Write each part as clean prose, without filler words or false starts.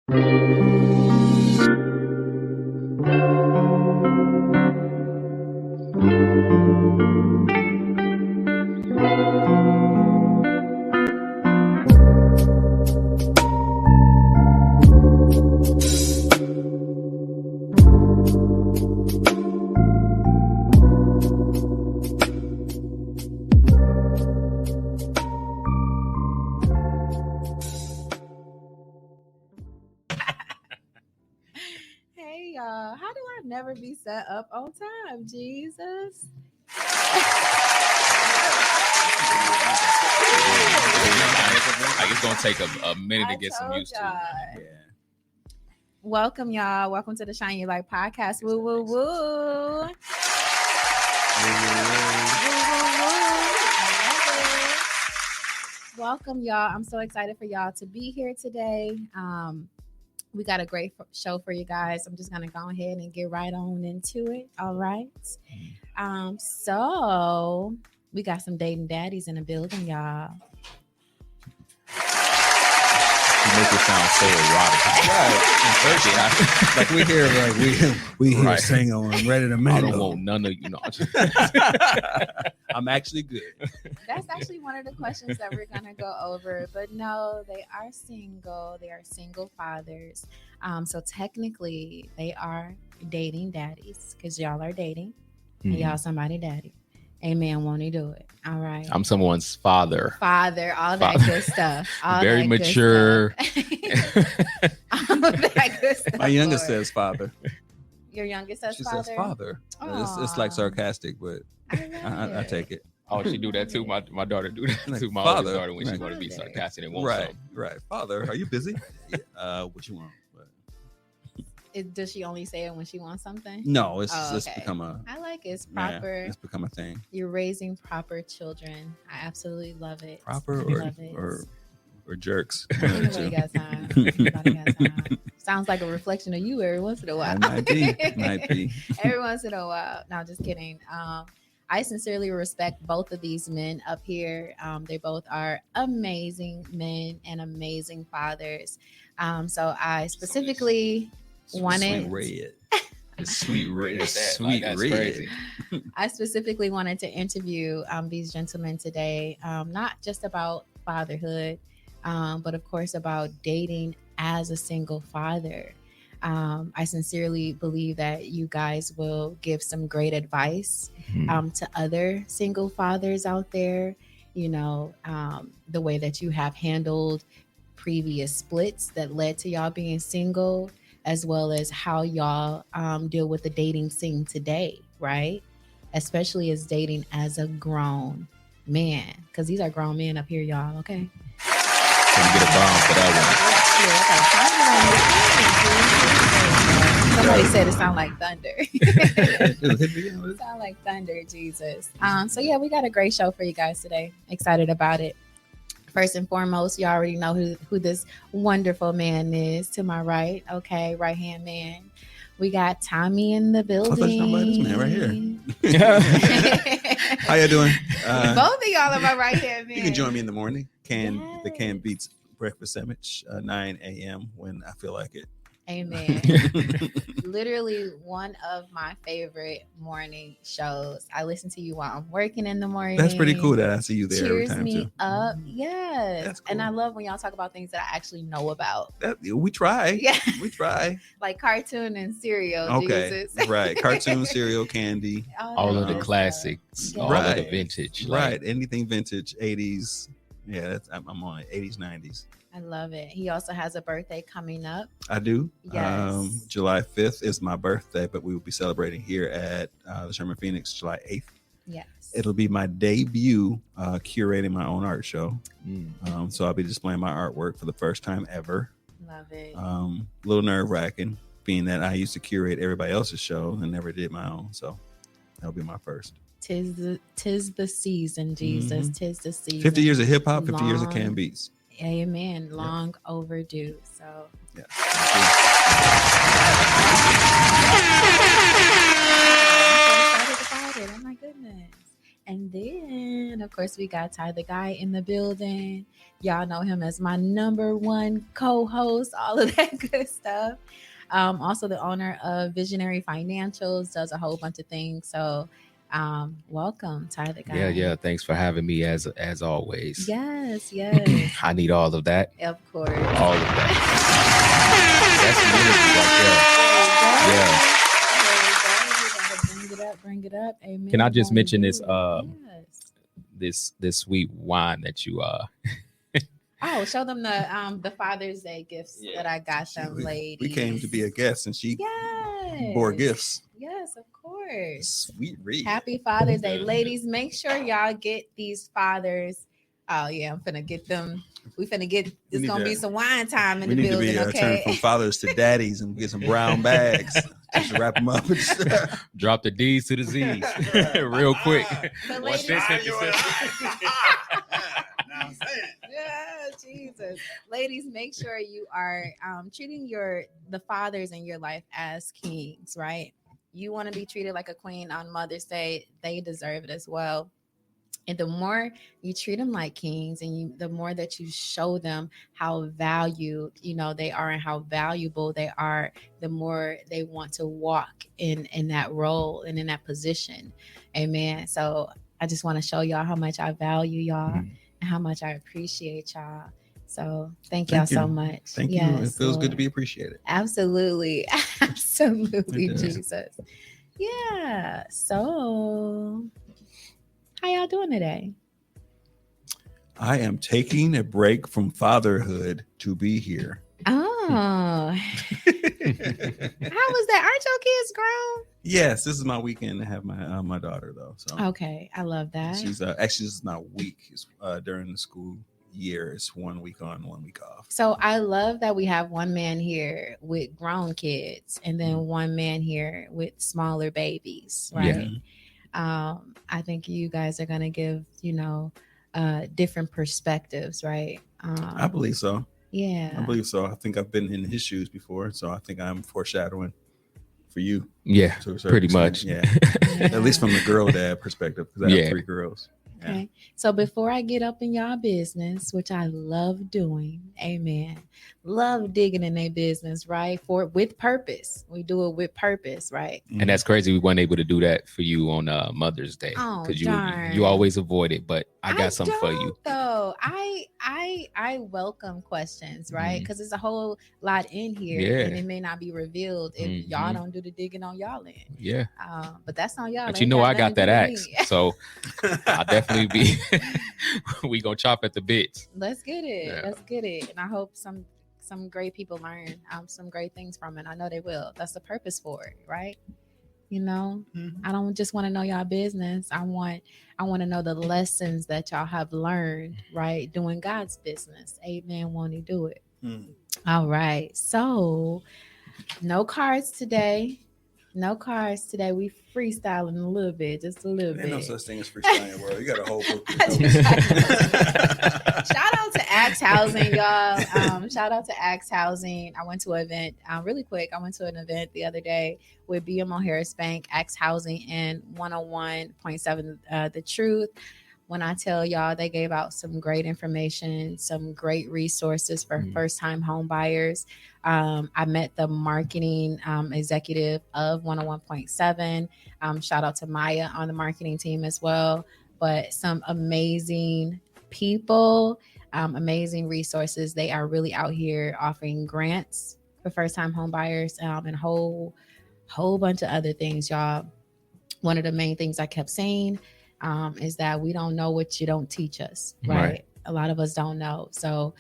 How do I never be set up on time, Jesus? It's gonna take a minute to get some used to. Yeah. Welcome, y'all. Welcome to the Shine Your Light podcast. Woo, woo, woo. Welcome, y'all. I'm so excited for y'all to be here today. We got a great show for you guys. I'm just going to go ahead and get right on into it. All right. So we got some dating daddies in the building, y'all. You make it sound so erotic. Right. Like we here single and ready to mingle. I don't want none of you. No. I'm actually good. That's actually one of the questions that we're going to go over. But no, they are single. They are single fathers. So technically, they are dating daddies because y'all are dating. And y'all somebody daddy. Amen. Won't he do it? All right. I'm someone's father. All that good stuff. All very that mature. All that good stuff. My youngest says father. Your youngest says father? She says father. It's like sarcastic, but I take it. Oh, she do that too. My daughter do that like too. My father, oldest daughter when she's going to be sarcastic and won't. Right. Father, are you busy? What you want? Does she only say it when she wants something? No, it's become a. I like it. It's proper. Yeah, it's become a thing. You're raising proper children. I absolutely love it. Proper or jerks. Nobody got time. Sounds like a reflection of you every once in a while. Might be. Every once in a while. No, just kidding. I sincerely respect both of these men up here. They both are amazing men and amazing fathers. So I specifically wanted Sweet red. Crazy. I specifically wanted to interview these gentlemen today, not just about fatherhood, but of course about dating as a single father. I sincerely believe that you guys will give some great advice to other single fathers out there. You know, the way that you have handled previous splits that led to y'all being single, as well as how y'all deal with the dating scene today, right? Especially as dating as a grown man, because these are grown men up here, y'all, okay? So you get a bomb for that one. Somebody said it sound like thunder. It sound like thunder, Jesus. So yeah, we got a great show for you guys today. Excited about it. First and foremost, you already know who this wonderful man is to my right. Okay, right-hand man. We got Tommy in the building. I thought you were this man right here. How you doing? Both of y'all are my right-hand man. You can join me in the morning. The Can Beats breakfast sandwich, 9 a.m. when I feel like it. Amen. Literally one of my favorite morning shows. I listen to you while I'm working in the morning. That's pretty cool that I see you there Cheers every time me too. Up. Yes. That's cool. And I love when y'all talk about things that I actually know about. We try. Yeah. We try. Like cartoon and cereal. Okay. Jesus. Right. Cartoon, cereal, candy. All of the classics. Yeah. All of the vintage. Right. Anything vintage, 80s. Yeah, I'm on it. 80s, 90s. I love it. He also has a birthday coming up. I do. Yes. July 5th is my birthday, but we will be celebrating here at the Sherman Phoenix July 8th. Yes. It'll be my debut curating my own art show. So I'll be displaying my artwork for the first time ever. Love it. A little nerve-wracking, being that I used to curate everybody else's show and never did my own. So that'll be my first. Tis the season, Jesus. Tis the season. 50 years of hip-hop, 50 years of Can Beats. Amen. Long overdue. So yeah. I'm so excited about it. Oh my goodness. And then of course, we got Ty the Guy in the building. Y'all know him as my number one co-host, all of that good stuff. Also the owner of Visionary Financials, does a whole bunch of things. So welcome, Ty the Guy. Yeah. Thanks for having me as always. Yes. I need all of that. Of course. All of that. That's the energy right there. Yeah. Bring it up. Amen. Can I just mention this Yes. this sweet wine that you Oh, show them the Father's Day gifts that I got them, ladies. We came to be a guest, and she yes. bore gifts. Yes, of course. Sweet read. Happy Father's Day, ladies. Make sure y'all get these fathers. Oh yeah, I'm finna get them. We finna get. It's gonna be some wine time in the building. We need to be turn from fathers to daddies and get some brown bags. Just wrap them up. Drop the D's to the Z's real quick. But Once ladies, I'm saying. yeah, Jesus. Ladies, make sure you are treating the fathers in your life as kings, right? You want to be treated like a queen on Mother's Day. They deserve it as well. And the more you treat them like kings, and the more that you show them how valued, they are and how valuable they are, the more they want to walk in that role and in that position. Amen. So I just want to show y'all how much I value y'all and how much I appreciate y'all. So thank y'all so much. Thank you. It feels good to be appreciated. Absolutely. Absolutely, Jesus. Yeah. So how y'all doing today? I am taking a break from fatherhood to be here. Oh. How was that? Aren't your kids grown? Yes, this is my weekend to have my daughter though. So okay, I love that. She's actually, this is not a week. It's during the school year. It's 1 week on, 1 week off. So I love that we have one man here with grown kids and then one man here with smaller babies, right? Yeah. I think you guys are gonna give different perspectives, right? I believe so. Yeah, I believe so. I think I've been in his shoes before, so I think I'm foreshadowing for you. Yeah, pretty much. Yeah. At least from the girl dad perspective, because I have 3 girls. Okay. Yeah. So before I get up in y'all business, which I love doing, amen. Love digging in their business, right? With purpose. We do it with purpose, right? And that's crazy. We weren't able to do that for you on Mother's Day because you always avoid it. But I got something for you. Though I welcome questions, right? Because there's a whole lot in here, and it may not be revealed if y'all don't do the digging on y'all end. Yeah. But that's on y'all. But I got that axe, so I'll definitely be. We gonna chop at the bits. Let's get it. Yeah. Let's get it. And I hope some great people learn some great things from it. I know they will. That's the purpose for it, right? I don't just want to know y'all business. I want to know the lessons that y'all have learned, right? Doing God's business. Amen. Won't he do it? All right. So no cards today. We freestyling a little bit, just a little bit. Ain't no such thing as freestyling in the world. You got a whole book. Shout out to Axe Housing, y'all. Shout out to Axe Housing. I went to an event really quick. I went to an event the other day with BMO Harris Bank, Axe Housing, and 101.7 The Truth. When I tell y'all, they gave out some great information, some great resources for first-time home buyers. I met the marketing executive of 101.7. Shout out to Maya on the marketing team as well. But some amazing people, amazing resources. They are really out here offering grants for first-time home buyers and a whole bunch of other things, y'all. One of the main things I kept saying is that we don't know what you don't teach us, right? A lot of us don't know. So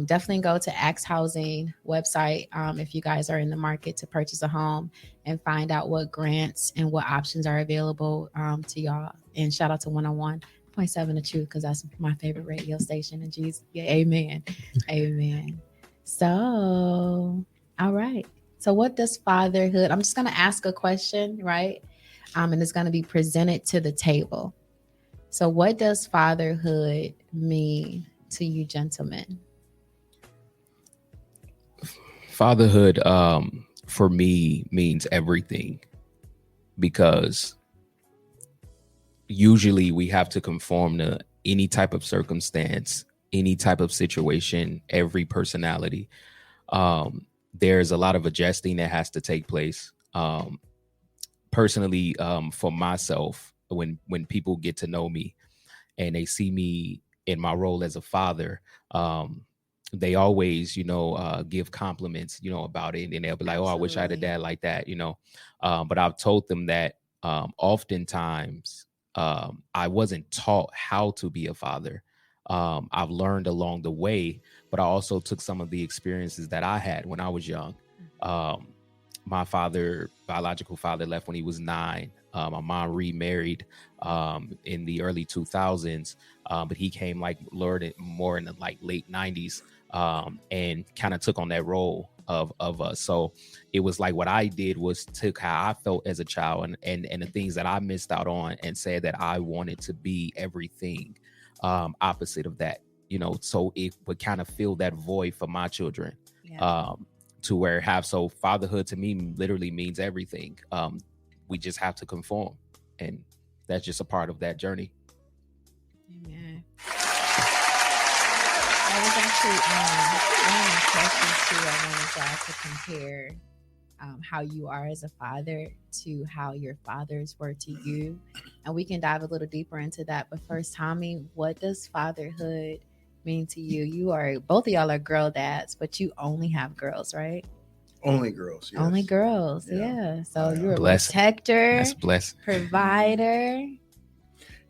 definitely go to Axe Housing website if you guys are in the market to purchase a home and find out what grants and what options are available to y'all. And shout out to 101.7 The Truth, because that's my favorite radio station. And Jesus, yeah, amen. Amen. So, all right. So what does fatherhood, I'm just going to ask a question, right? And it's going to be presented to the table. So what does fatherhood mean to you gentlemen? Fatherhood for me means everything, because usually we have to conform to any type of circumstance, any type of situation, every personality. There's a lot of adjusting that has to take place. Personally, for myself, when people get to know me and they see me in my role as a father, they always, give compliments, about it. And they'll be like, oh, I wish I had a dad like that, but I've told them that oftentimes I wasn't taught how to be a father. I've learned along the way, but I also took some of the experiences that I had when I was young. My biological father, left when he was 9. My mom remarried in the early 2000s, but he came learned more in the late 90s, and kind of took on that role of us. So it was like what I did was took how I felt as a child and the things that I missed out on and said that I wanted to be everything opposite of that, so it would kind of fill that void for my children. Yeah. To where fatherhood to me literally means everything. We just have to conform, and that's just a part of that journey. Amen. I was actually one of my questions too. I wanted to ask to compare how you are as a father to how your fathers were to you, and we can dive a little deeper into that. But first, Tommy, what does fatherhood mean to you? Both of y'all are girl dads, but you only have girls, right? Only girls. Yes. Only girls. Yeah. So you're a protector. That's a blessing. Provider.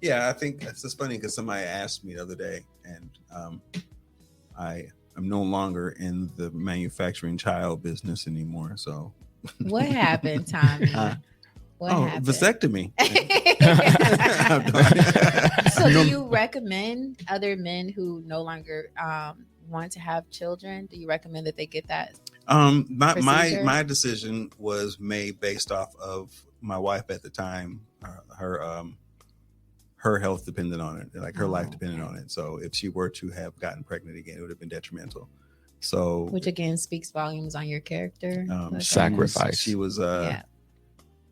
Yeah, I think it's just funny because somebody asked me the other day, and I'm no longer in the manufacturing child business anymore. So what happened, Tommy? What happened? Vasectomy. So do you recommend other men who no longer want to have children? Do you recommend that they get that? My decision was made based off of my wife at the time. Her health depended on it, her life depended on it. So if she were to have gotten pregnant again, it would have been detrimental. So, which again speaks volumes on your character. Sacrifice. She was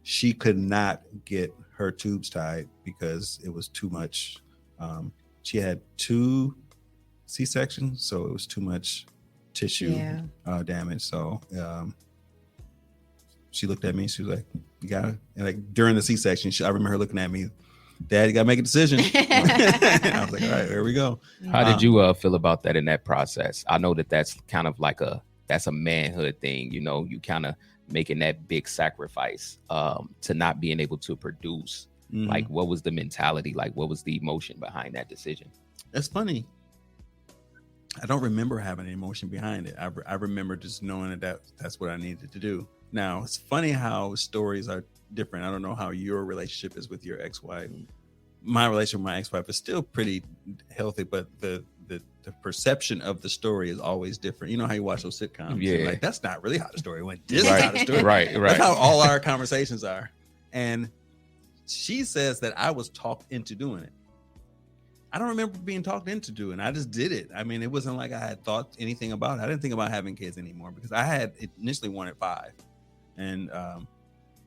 she could not get her tubes tied because it was too much. She had 2 C-sections, so it was too much tissue damage. So she looked at me. She was like, "You got it." During the C-section, I remember her looking at me. Dad, you gotta make a decision. I was like, all right, here we go. How did you feel about that in that process? I know that's kind of that's a manhood thing. You kind of making that big sacrifice to not being able to produce. Mm-hmm. What was the mentality? What was the emotion behind that decision? That's funny. I don't remember having an emotion behind it. I remember just knowing that's what I needed to do. Now, it's funny how stories are different. I don't know how your relationship is with your ex-wife. My relationship with my ex-wife is still pretty healthy, but the perception of the story is always different. You know how you watch those sitcoms? Yeah. That's not really how the story went. This is how the story right. That's how all our conversations are. And she says that I was talked into doing it. I don't remember being talked into doing it. I just did it. I mean, it wasn't like I had thought anything about it. I didn't think about having kids anymore because I had initially wanted 5. And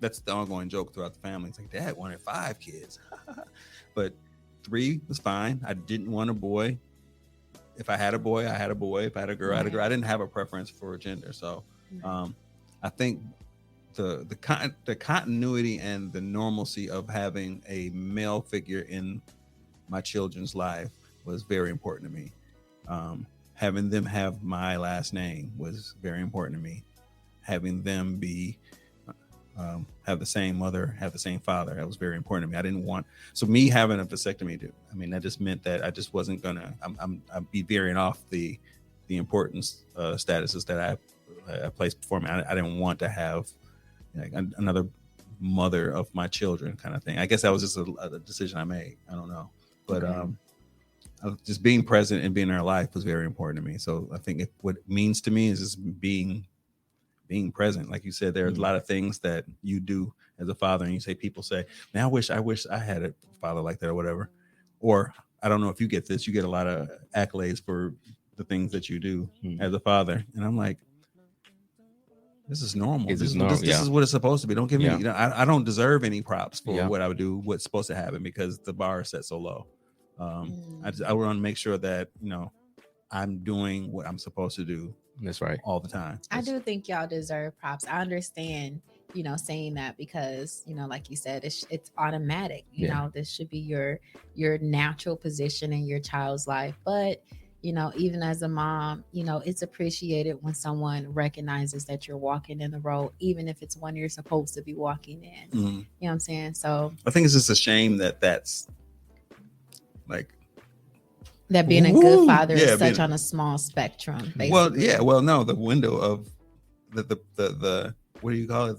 that's the ongoing joke throughout the family. It's like, Dad wanted 5 kids. But 3 was fine. I didn't want a boy. If I had a boy, I had a boy. If I had a girl, I had a girl. I didn't have a preference for gender. So I think the continuity and the normalcy of having a male figure in my children's life was very important to me. Having them have my last name was very important to me. Having them be have the same mother, have the same father, that was very important to me. I didn't want me having a vasectomy. That just meant that I just wasn't gonna. I'd be veering off the importance statuses that I placed before me. I didn't want to have another mother of my children kind of thing. I guess that was just a decision I made. I don't know, but just being present and being in her life was very important to me. So I think what it means to me is just being present. Like you said, there's a lot of things that you do as a father, and people say, man, I wish I had a father like that or whatever. Or I don't know if you get this, you get a lot of accolades for the things that you do as a father. And I'm like, This is normal. This This is is normal, this yeah. is what it's supposed to be. Don't give me. Yeah. You know, I don't deserve any props for Yeah. what I would do. What's supposed to happen because the bar is set so low. I want to make sure that I'm doing what I'm supposed to do. That's right. All the time. I do think y'all deserve props. I understand, saying that because, like you said, it's automatic. You know, this should be your natural position in your child's life. But, even as a mom, it's appreciated when someone recognizes that you're walking in the road, even if it's one you're supposed to be walking in. Mm-hmm. You know what I'm saying? So I think it's just a shame that's like that being a good father is such on a small spectrum. Basically. Well, no, the window of the what do you call it?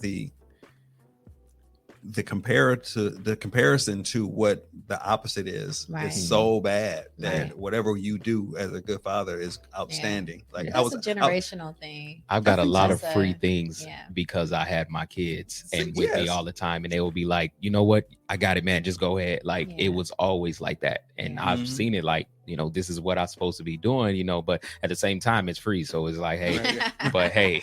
The comparison to what the opposite is so bad that whatever you do as a good father is outstanding. Like that's a generational thing. I've got a lot of free things because I had my kids and with me all the time, and they will be like, you know what, I got it, man, just go ahead. Like it was always like that, and I've seen it like, this is what I'm supposed to be doing, but at the same time it's free, so it's like, hey, but hey,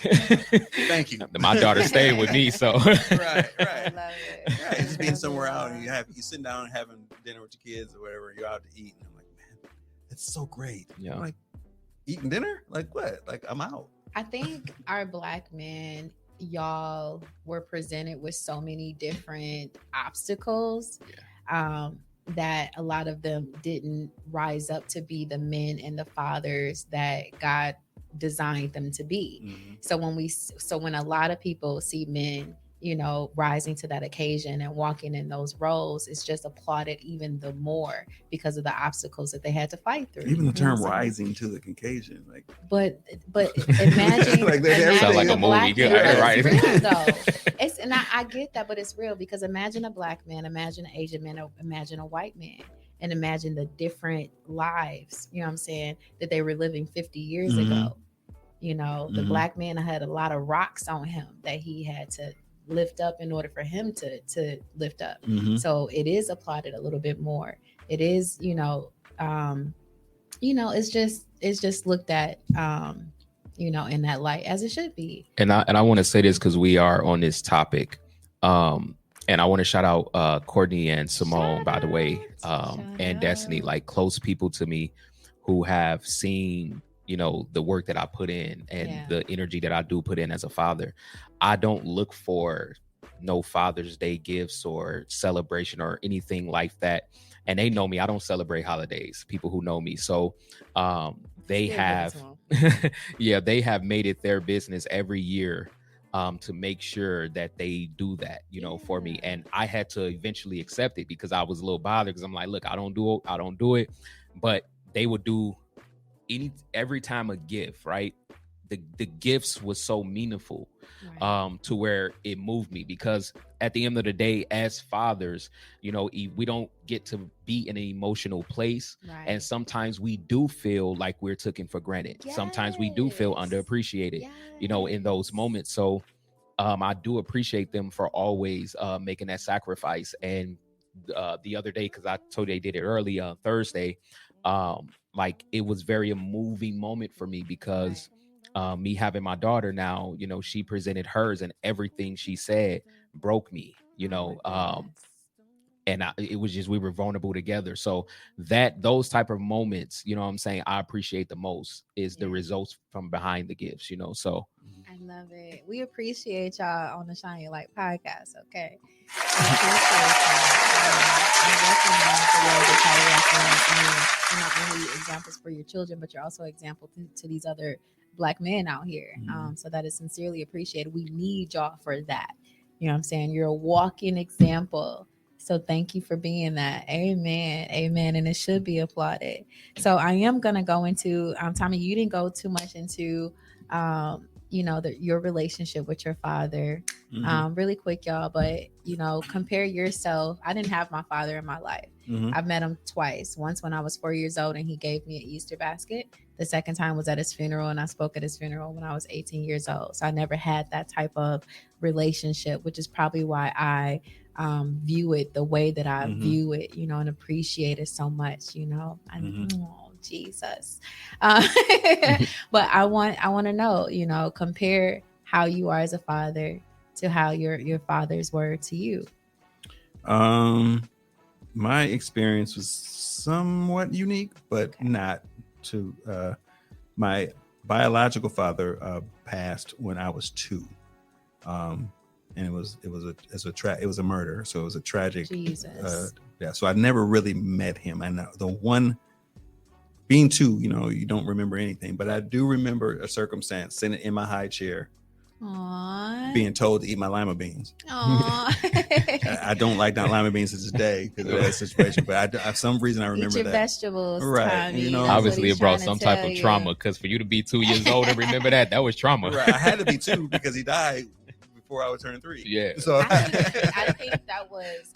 thank you, my daughter stayed with me, so right. I love it. Right, just being somewhere out and you sitting down and having dinner with your kids or whatever, you're out to eat, and I'm like, man, it's so great. I'm like, eating dinner, like what? Like I'm out. I think our Black men, y'all were presented with so many different obstacles. That a lot of them didn't rise up to be the men and the fathers that God designed them to be. Mm-hmm. So when a lot of people see men, rising to that occasion and walking in those roles, it's just applauded even the more because of the obstacles that they had to fight through. Even the term rising to the occasion, like, but imagine, like sounds like a movie, right? It's real, though. And I get that, but it's real because imagine a Black man, imagine an Asian man, imagine a white man, and imagine the different lives, you know what I'm saying, that they were living 50 years ago. The Black man had a lot of rocks on him that he had to lift up in order for him to lift up. So it is applauded a little bit more. It is, it's just looked at, in that light as it should be. And I want to say this because we are on this topic. And I want to shout out Courtney and Simone, by the way, and Destiny, like close people to me who have seen, the work that I put in and the energy that I do put in as a father. I don't look for no Father's Day gifts or celebration or anything like that. And they know me. I don't celebrate holidays, people who know me. So they have, they have made it their business every year to make sure that they do that, for me. And I had to eventually accept it because I was a little bothered because I'm like, look, I don't do it. But they would do every time a gift, right? The gifts was so meaningful to where it moved me, because at the end of the day, as fathers, we don't get to be in an emotional place. And sometimes we do feel like we're taken for granted. Sometimes we do feel underappreciated, in those moments. So I do appreciate them for always making that sacrifice. And the other day, because I told you they did it early on Thursday, like it was very a moving moment for me because me having my daughter now, she presented hers and everything she said broke me, and it was just, we were vulnerable together. So those type of moments, what I'm saying, I appreciate the most is the results from behind the gifts, so. I love it. We appreciate y'all on the Shine Your Light podcast. Okay. I recognize the way that y'all not only examples for your children, but you're also example to these other Black men out here. So that is sincerely appreciated. We need y'all for that. You know what I'm saying? You're a walking example. So thank you for being that. Amen. Amen. And it should be applauded. So I am going to go into, Tommy, you didn't go too much into, your relationship with your father, really quick, y'all. But, compare yourself. I didn't have my father in my life. I've met him twice. Once when I was 4 years old and he gave me an Easter basket. The second time was at his funeral, and I spoke at his funeral when I was 18 years old. So I never had that type of relationship, which is probably why I view it the way that I view it, and appreciate it so much, oh, Jesus. But I want to know, compare how you are as a father to how your fathers were to you? My experience was somewhat unique, but not to my biological father passed when I was 2. And it was a murder, so it was a tragic Jesus. yeah. So I never really met him. And the one being 2, you don't remember anything, but I do remember a circumstance sitting in my high chair, Aww. being told to eat my lima beans. Aww. I don't like lima beans to this day because of that situation, but for some reason I remember Eat your that. vegetables, Right? Tommy. That's Obviously, what it brought he's some trying to type of tell trauma. you. Because for you to be 2 years old and remember that was trauma. Right. I had to be 2 because he died before I would turn 3. Yeah. So I think that was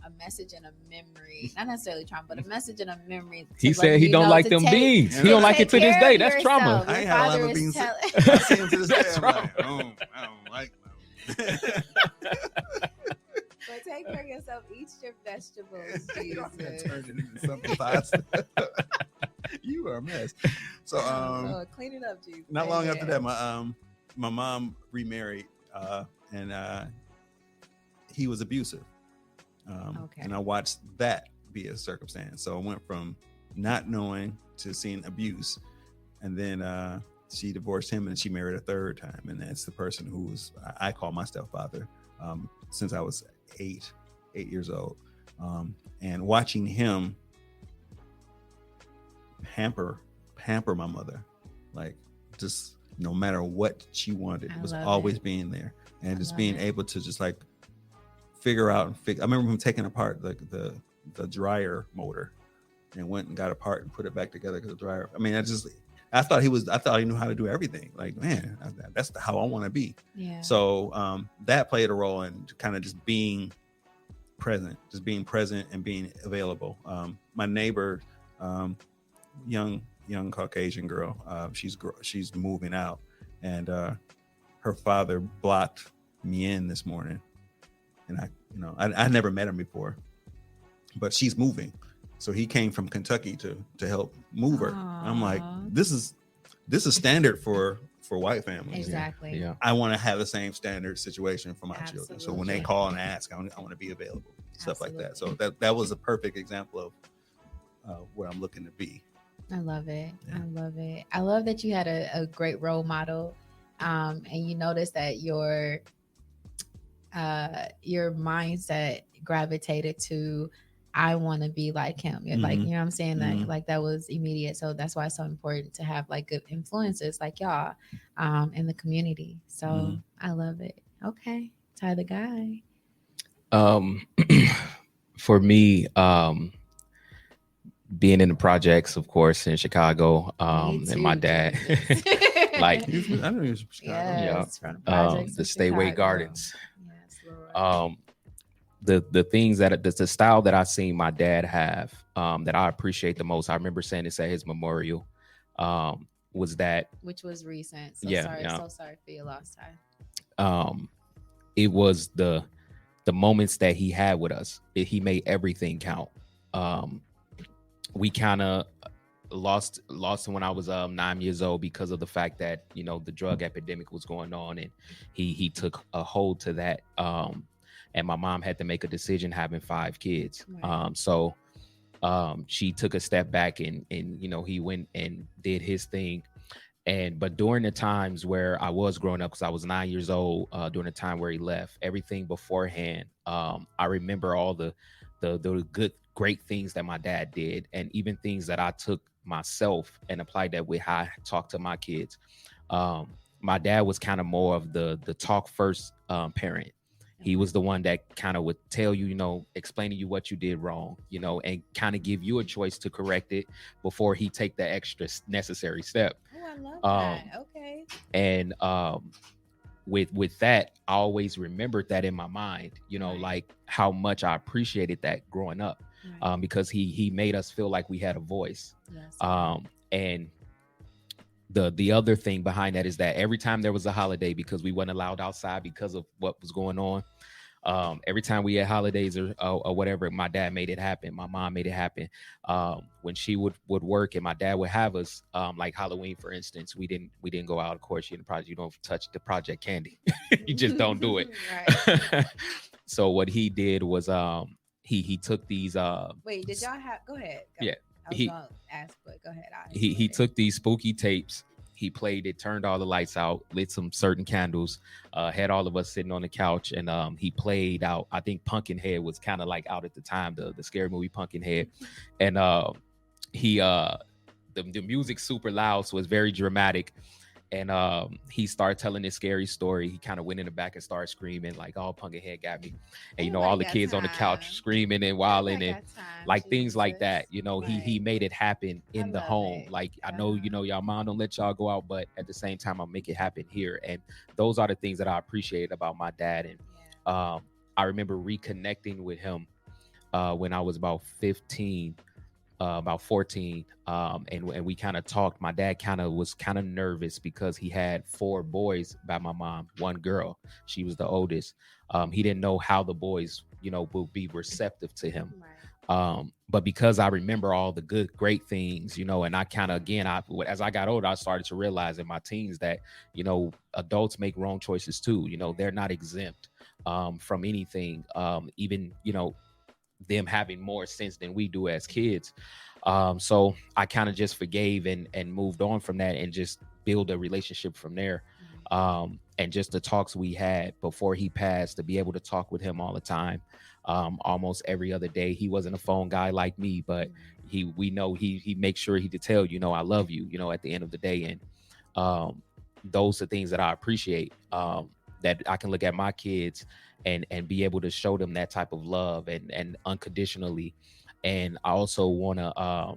a message and a memory, not necessarily trauma, but a message and a memory. He said he don't like them beans. He don't like it to this day. That's trauma. I ain't had lima beans. I see him to this day. I'm like, I don't like them. But take care of yourself. Eat your vegetables, Jesus. Turned it into something pasta. You are a mess. So Lord, clean it up, Jesus. Not long after that, my mom remarried, and he was abusive. And I watched that be a circumstance. So I went from not knowing to seeing abuse, and then she divorced him and she married a 3rd time, and that's the person who was I call my stepfather since I was 8 years old, and watching him pamper my mother, like just no matter what she wanted, it was always being there, and just being able to just like figure out and I remember him taking apart the dryer motor and went and got apart and put it back together because the dryer. I mean, I thought he knew how to do everything. Like, man, that's how I want to be. Yeah. So that played a role in kind of just being present and being available. My neighbor, young Caucasian girl, she's moving out, and her father blocked me in this morning, and I never met him before, but she's moving. So he came from Kentucky to help move her. I'm like, this is standard for white families. Exactly. Yeah. I want to have the same standard situation for my children. So when they call and ask, I want to be available, stuff like that. So that was a perfect example of where I'm looking to be. I love it. Yeah. I love it. I love that you had a great role model, and you noticed that your mindset gravitated to, I want to be like him. Like, you know what I'm saying? That like that was immediate. So that's why it's so important to have like good influences like y'all in the community. So I love it. Okay. Ty the guy. For me, being in the projects, of course, in Chicago, and my dad, like, I know he was from Chicago. Yes, from the projects the in Stay-Way Chicago. Gardens. Yes, Lord. The things that the style that I seen my dad have, that I appreciate the most. I remember saying this at his memorial, was that, which was recent. So so sorry for your lost time. it was the moments that he had with us. He made everything count. We kind of lost him when I was 9 years old because of the fact that the drug epidemic was going on, and he took a hold to that. And my mom had to make a decision having 5 kids. Right. So she took a step back, and he went and did his thing. But during the times where I was growing up, because I was 9 years old, during the time where he left, everything beforehand, I remember all the good, great things that my dad did, and even things that I took myself and applied that with how I talk to my kids. My dad was kind of more of the talk first parent. He was the one that kind of would tell you, explain to you what you did wrong, and kind of give you a choice to correct it before he take the extra necessary step. Oh, I love that. Okay. And with that, I always remembered that in my mind, Right. like how much I appreciated that growing up, Right. because he made us feel like we had a voice. Yes. And the other thing behind that is that every time there was a holiday, because we weren't allowed outside because of what was going on, Every time we had holidays or whatever, my dad made it happen. My mom made it happen. When she would work and my dad would have us, like Halloween, for instance, we didn't go out. Of course, you don't touch the Project Candy. You just don't do it. Right. So what he did was he took these Wait, did y'all have? Go ahead. Go. Yeah. I was gonna ask, but go ahead. He took these spooky tapes. He played it, turned all the lights out, lit some certain candles, had all of us sitting on the couch, and he played out. I think Pumpkinhead was kind of like out at the time, the scary movie Pumpkinhead, and the music super loud, so it's very dramatic. And he started telling this scary story. He kind of went in the back and started screaming like, "Oh, Pumpkinhead got me!" And all the kids on the couch screaming and wilding and like things like that. He made it happen in the home. Like I know y'all mom don't let y'all go out, but at the same time I'll make it happen here. And those are the things that I appreciate about my dad. And I remember reconnecting with him when I was about 15. About 14, and we kind of talked. My dad was kind of nervous because he had 4 boys by my mom, 1 girl. She was the oldest. He didn't know how the boys, would be receptive to him. Right. But because I remember all the great things, and I kind of, again, as I got older, I started to realize in my teens that, adults make wrong choices too. They're not exempt from anything, even, them having more sense than we do as kids. So I kind of just forgave and moved on from that and just build a relationship from there. And just the talks we had before he passed, to be able to talk with him all the time, almost every other day. He wasn't a phone guy like me, but we know he makes sure he could tell, I love you, at the end of the day. And those are things that I appreciate, that I can look at my kids and be able to show them that type of love and unconditionally. And I also want to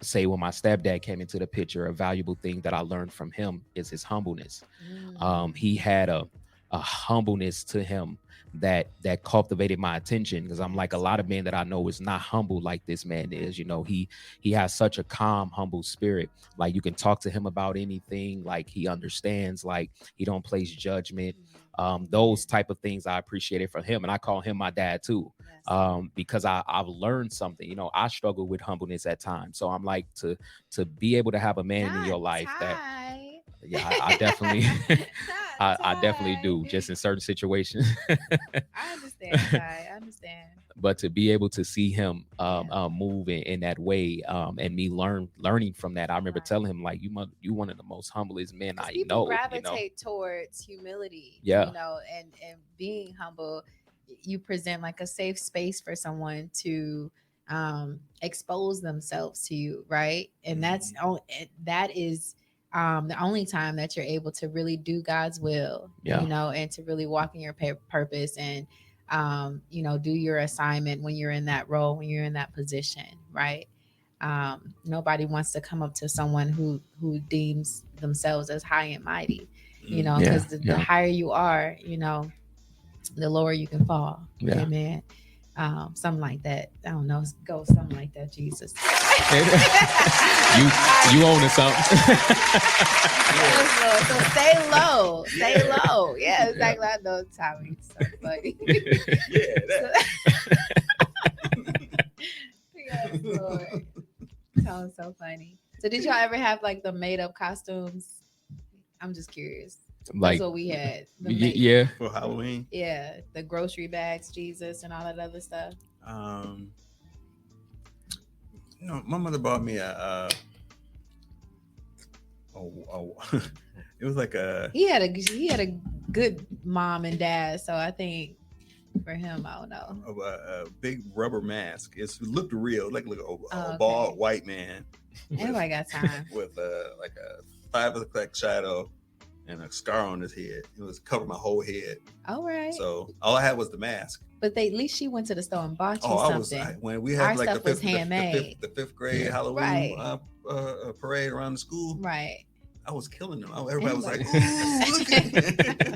say, when my stepdad came into the picture, a valuable thing that I learned from him is his humbleness. He had a humbleness to him that cultivated my attention, because I'm like, a lot of men that I know is not humble like this man is. He has such a calm, humble spirit. Like you can talk to him about anything, like he understands, like he don't place judgment. Those type of things I appreciated from him, and I call him my dad too, because I've learned something. I struggle with humbleness at times, so I'm like, to be able to have a man in your life that, I definitely I definitely do, just in certain situations. I understand. I understand. But to be able to see him move in that way, and me learning from that, I remember telling him, like, you one of the most humblest men I know. Gravitate towards humility, and being humble. You present like a safe space for someone to expose themselves to you, right? And that is the only time that you're able to really do God's will, and to really walk in your purpose and do your assignment when you're in that role, when you're in that position, right? Nobody wants to come up to someone who deems themselves as high and mighty, because the higher you are, the lower you can fall. Amen. Something like that. I don't know. Go something like that, Jesus. you own something. So stay low. Stay low. Yeah, exactly. I know Tommy's so funny. Yes, Lord. Sounds so funny. So did y'all ever have like the made up costumes? I'm just curious. Like, that's what we had. For Halloween. Yeah, the grocery bags, Jesus, and all that other stuff. My mother bought me a it was like he had a good mom and dad, so I think for him, I don't know, a big rubber mask. It looked real, like a bald white man. Everybody got time with like a 5 o'clock shadow and a scar on his head. It was covering my whole head. All right. So all I had was the mask. But at least she went to the store and bought you something. When we had our like stuff was handmade. The fifth grade Halloween parade around the school. Right. I was killing them. Everybody was like, "Look at me."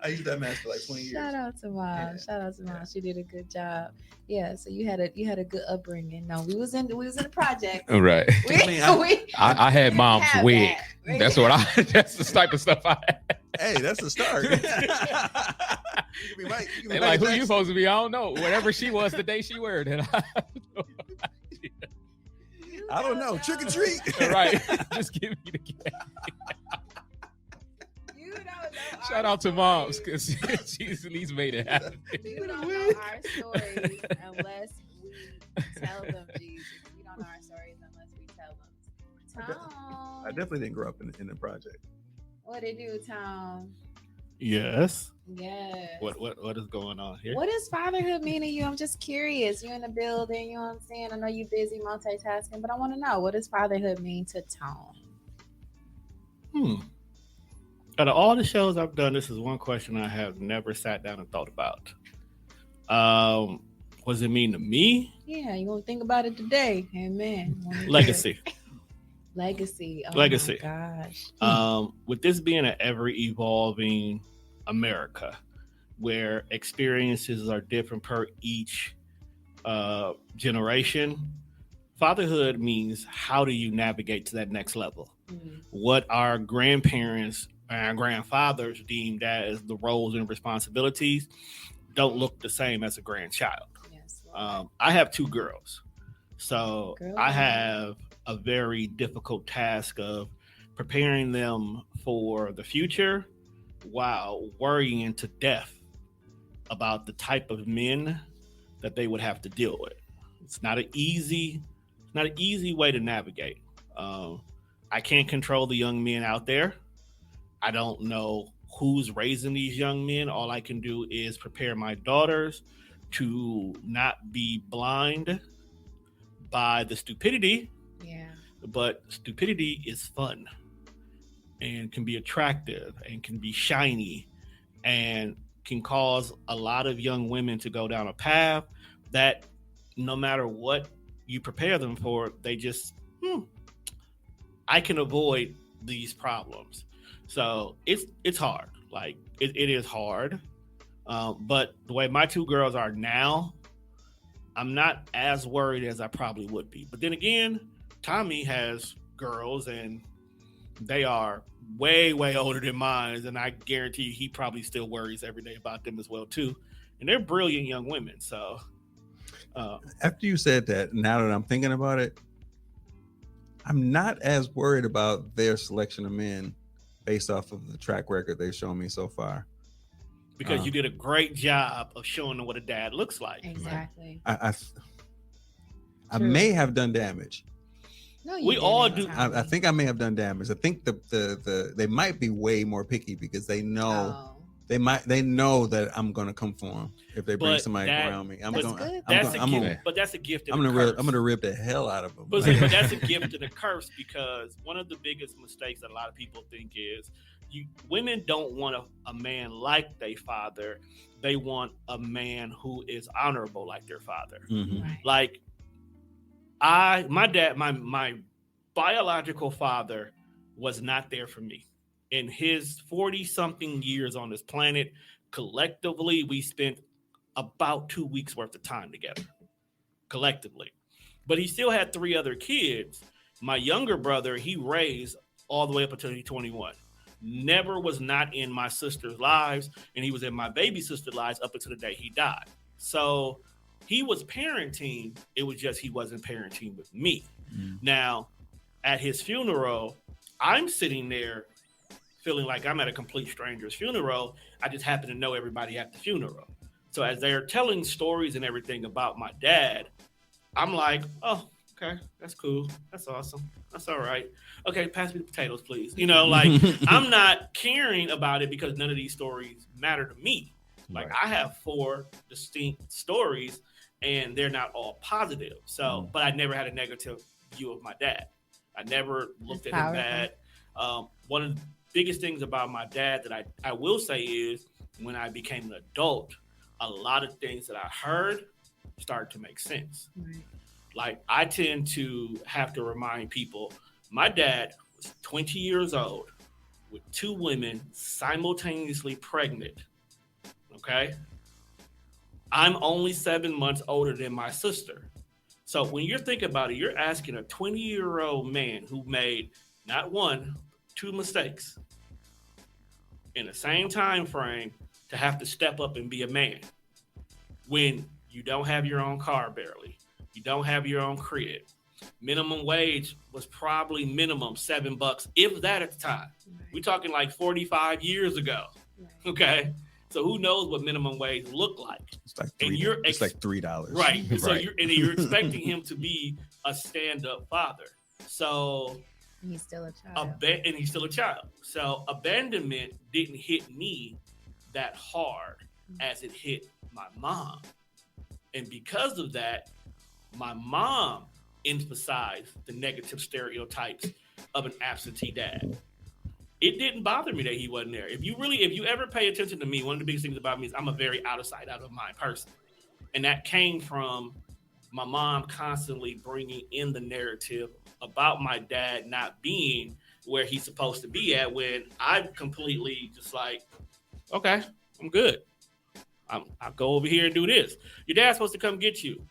I used that mess for like 20 years. Shout out to Mom. Yeah. Shout out to Mom. Yeah. She did a good job. Yeah. So you had a good upbringing. No, we was in the project. Right. I had mom's wig. That's what that's the type of stuff I had. Hey, that's a start. You can be Mike. You can be And like, Michael who you Jackson. supposed to be? I don't know. Whatever she was the day she wore it. And I don't know. Trick or treat. right. Just give me the candy. You don't know Shout our out to moms because she's at least made it happen. You don't know our stories unless we tell them, Jesus. We don't know our stories unless we tell them. Tom. I definitely didn't grow up in the project. What it do, Tom? Yes. Yes. What is going on here? What does fatherhood mean to you? I'm just curious. You're in the building, you know what I'm saying? I know you're busy multitasking, but I want to know, what does fatherhood mean to Tom? Out of all the shows I've done, this is one question I have never sat down and thought about. What does it mean to me? Yeah, you want to think about it today. Amen. Legacy. Legacy. Oh Legacy. My gosh. With this being an ever evolving America, where experiences are different per each generation, fatherhood means how do you navigate to that next level? What our grandparents and our grandfathers deemed as the roles and responsibilities don't look the same as a grandchild. Yes. I have two girls, so Girl. I have a very difficult task of preparing them for the future while worrying to death about the type of men that they would have to deal with. It's not an easy way to navigate. I can't control the young men out there. I don't know who's raising these young men. All I can do is prepare my daughters to not be blind by the stupidity. Yeah. But stupidity is fun and can be attractive and can be shiny and can cause a lot of young women to go down a path that no matter what you prepare them for, they just, I can avoid these problems. So it's hard. Like it is hard. But the way my two girls are now, I'm not as worried as I probably would be. But then again, Tommy has girls and they are way, way older than mine. And I guarantee he probably still worries every day about them as well, too. And they're brilliant young women. So After you said that, now that I'm thinking about it, I'm not as worried about their selection of men based off of the track record they've shown me so far. because you did a great job of showing them what a dad looks like. Exactly. I may have done damage. No, We all didn't, do. Tommy. I think I may have done damage. I think the they might be way more picky because they know Oh. they know that I'm gonna come for them if they bring But somebody that- around me. That's good. That's a I'm gift, gonna, but that's a gift. I'm And a gonna curse. I'm gonna rip the hell out of them. But that's a gift and a curse, because one of the biggest mistakes that a lot of people think is women don't want a man like their father. They want a man who is honorable like their father. Mhm. Right. Like my dad, my biological father was not there for me. In his 40-something years on this planet, collectively, we spent about 2 weeks worth of time together, collectively. But he still had 3 other kids. My younger brother, he raised all the way up until he's 21. Never was not in my sister's lives, and he was in my baby sister's lives up until the day he died. So he was parenting. It was just he wasn't parenting with me. Mm. Now, at his funeral, I'm sitting there feeling like I'm at a complete stranger's funeral. I just happen to know everybody at the funeral. So as they're telling stories and everything about my dad, I'm like, oh, okay, that's cool. That's awesome. That's all right. Okay, pass me the potatoes, please. You know, like I'm not caring about it because none of these stories matter to me. Like Right. I have 4 distinct stories and they're not all positive. So, but I never had a negative view of my dad. I never looked That's at him powerful. bad. One of the biggest things about my dad that I will say is when I became an adult, a lot of things that I heard started to make sense. Right. Like I tend to have to remind people, my dad was 20 years old with 2 women simultaneously pregnant Okay. I'm only 7 months older than my sister. So when you're thinking about it, you're asking a 20-year-old man who made not one, two mistakes in the same time frame to have to step up and be a man when you don't have your own car barely. You don't have your own crib. Minimum wage was probably minimum $7, if that at the time. Right. We're talking like 45 years ago. Right. Okay. So who knows what minimum wage looked like? It's like it's like $3. Right. So you're expecting him to be a stand-up father. So he's still a child. And he's still a child. So abandonment didn't hit me that hard as it hit my mom. And because of that, my mom emphasized the negative stereotypes of an absentee dad. It didn't bother me that he wasn't there. If you ever pay attention to me, one of the biggest things about me is I'm a very out of sight, out of mind person. And that came from my mom constantly bringing in the narrative about my dad not being where he's supposed to be at, when I'm completely just like, okay, I'm good. I'll go over here and do this. Your dad's supposed to come get you.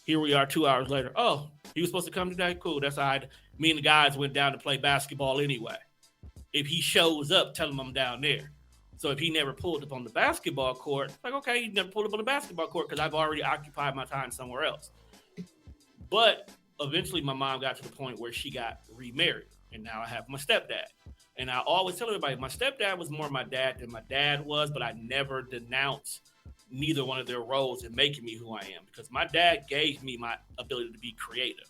Here we are 2 hours later. Oh, he was supposed to come today? Cool. That's all right. Me and the guys went down to play basketball anyway. If he shows up, tell him I'm down there. So if he never pulled up on the basketball court, like, okay, he never pulled up on the basketball court because I've already occupied my time somewhere else. But eventually my mom got to the point where she got remarried, and now I have my stepdad. And I always tell everybody, my stepdad was more my dad than my dad was, but I never denounced neither one of their roles in making me who I am, because my dad gave me my ability to be creative.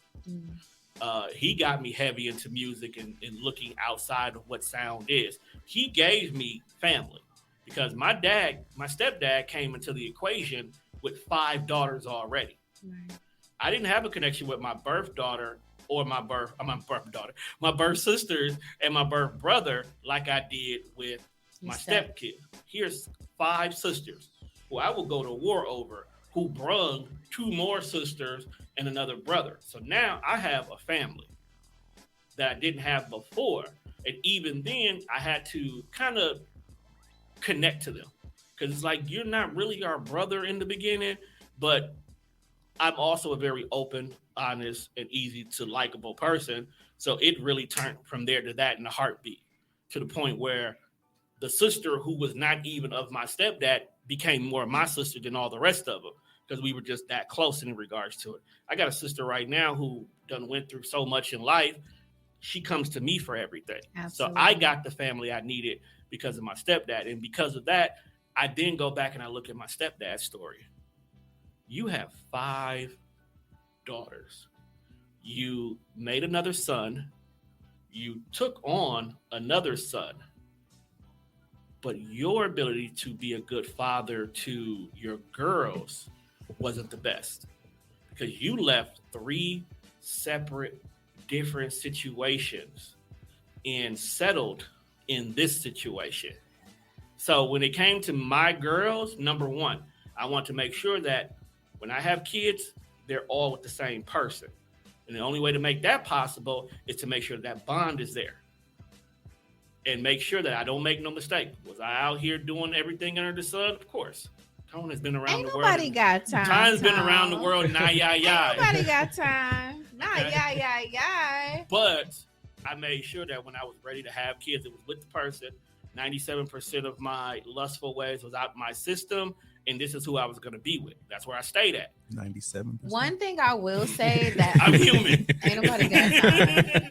He got me heavy into music and looking outside of what sound is. He gave me family, because my stepdad came into the equation with 5 daughters already. Right. I didn't have a connection with my birth daughter or my birth sisters and my birth brother like I did with my stepkid. Here's 5 sisters who I will go to war over, who brung 2 more sisters and another brother. So now I have a family that I didn't have before. And even then, I had to kind of connect to them, because it's like, you're not really our brother in the beginning, but I'm also a very open, honest, and easy to likable person. So it really turned from there to that in a heartbeat, to the point where the sister who was not even of my stepdad became more my sister than all the rest of them, because we were just that close in regards to it. I got a sister right now who done went through so much in life. She comes to me for everything. Absolutely. So I got the family I needed because of my stepdad. And because of that, I then go back and I look at my stepdad's story. You have 5 daughters. You made another son. You took on another son. But your ability to be a good father to your girls wasn't the best, because you left 3 separate, different situations and settled in this situation. So when it came to my girls, number one, I want to make sure that when I have kids, they're all with the same person. And the only way to make that possible is to make sure that bond is there. And make sure that I don't make no mistake. Was I out here doing everything under the sun? Of course. Tone has been around the world. Nobody got time. Time's been around the world. Nah, Nobody got time. Nah, yeah. But I made sure that when I was ready to have kids, it was with the person. 97% of my lustful ways was out my system, and this is who I was going to be with. That's where I stayed at. 97%. One thing I will say that I'm human. Ain't nobody got time.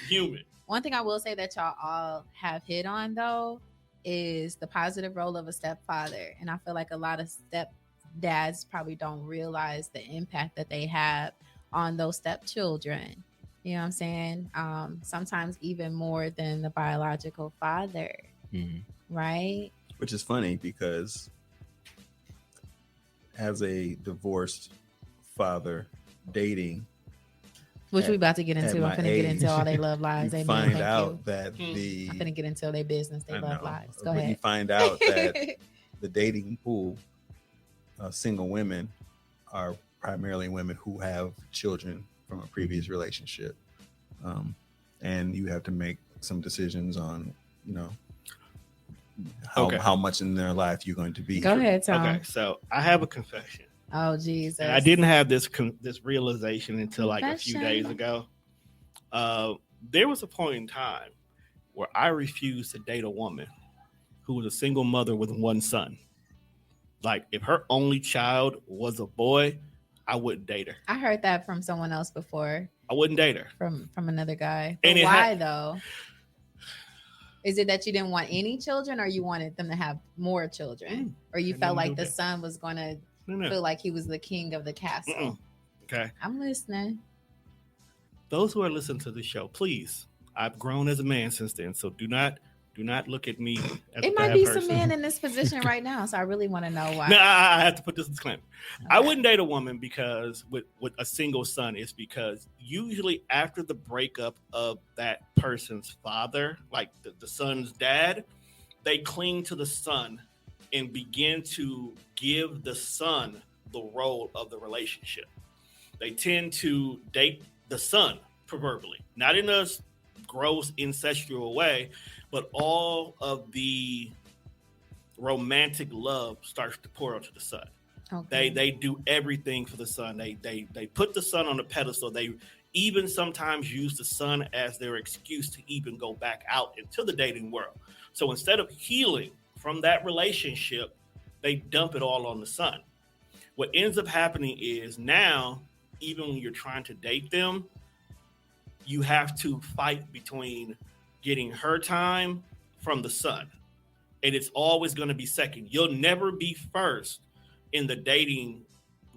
Human. One thing I will say that y'all all have hit on, though, is the positive role of a stepfather. And I feel like a lot of stepdads probably don't realize the impact that they have on those stepchildren. You know what I'm saying? Sometimes even more than the biological father. Mm-hmm. Right? Which is funny, because as a divorced father dating, which we about to get into. I'm finna get into all their love lives. You find out that I'm finna get into their business, their love lives. Go ahead. You find out that the dating pool, single women, are primarily women who have children from a previous relationship, and you have to make some decisions on, how much in their life you're going to be. Go ahead, Tom. Okay, so I have a confession. Oh, Jesus. And I didn't have this realization until like a few days ago. There was a point in time where I refused to date a woman who was a single mother with one son. Like, if her only child was a boy, I wouldn't date her. I heard that from someone else before. I wouldn't date her. From another guy. But why though? Is it that you didn't want any children, or you wanted them to have more children? Or you felt like the son was going to feel like he was the king of the castle? Okay. I'm listening. Those who are listening to the show, please, I've grown as a man since then, so do not look at me as it might be some man in this position right now, so I really want to know why. No, I have to put this disclaimer. Okay. I wouldn't date a woman because with a single son, is because usually after the breakup of that person's father, like the son's dad, they cling to the son and begin to give the son the role of the relationship. They tend to date the son, proverbially, not in a gross incestual way, but all of the romantic love starts to pour onto the son. Okay. They do everything for the son. They put the son on a pedestal. They even sometimes use the son as their excuse to even go back out into the dating world. So instead of healing from that relationship, they dump it all on the son. What ends up happening is now, even when you're trying to date them, you have to fight between getting her time from the son. And it's always going to be second. You'll never be first in the dating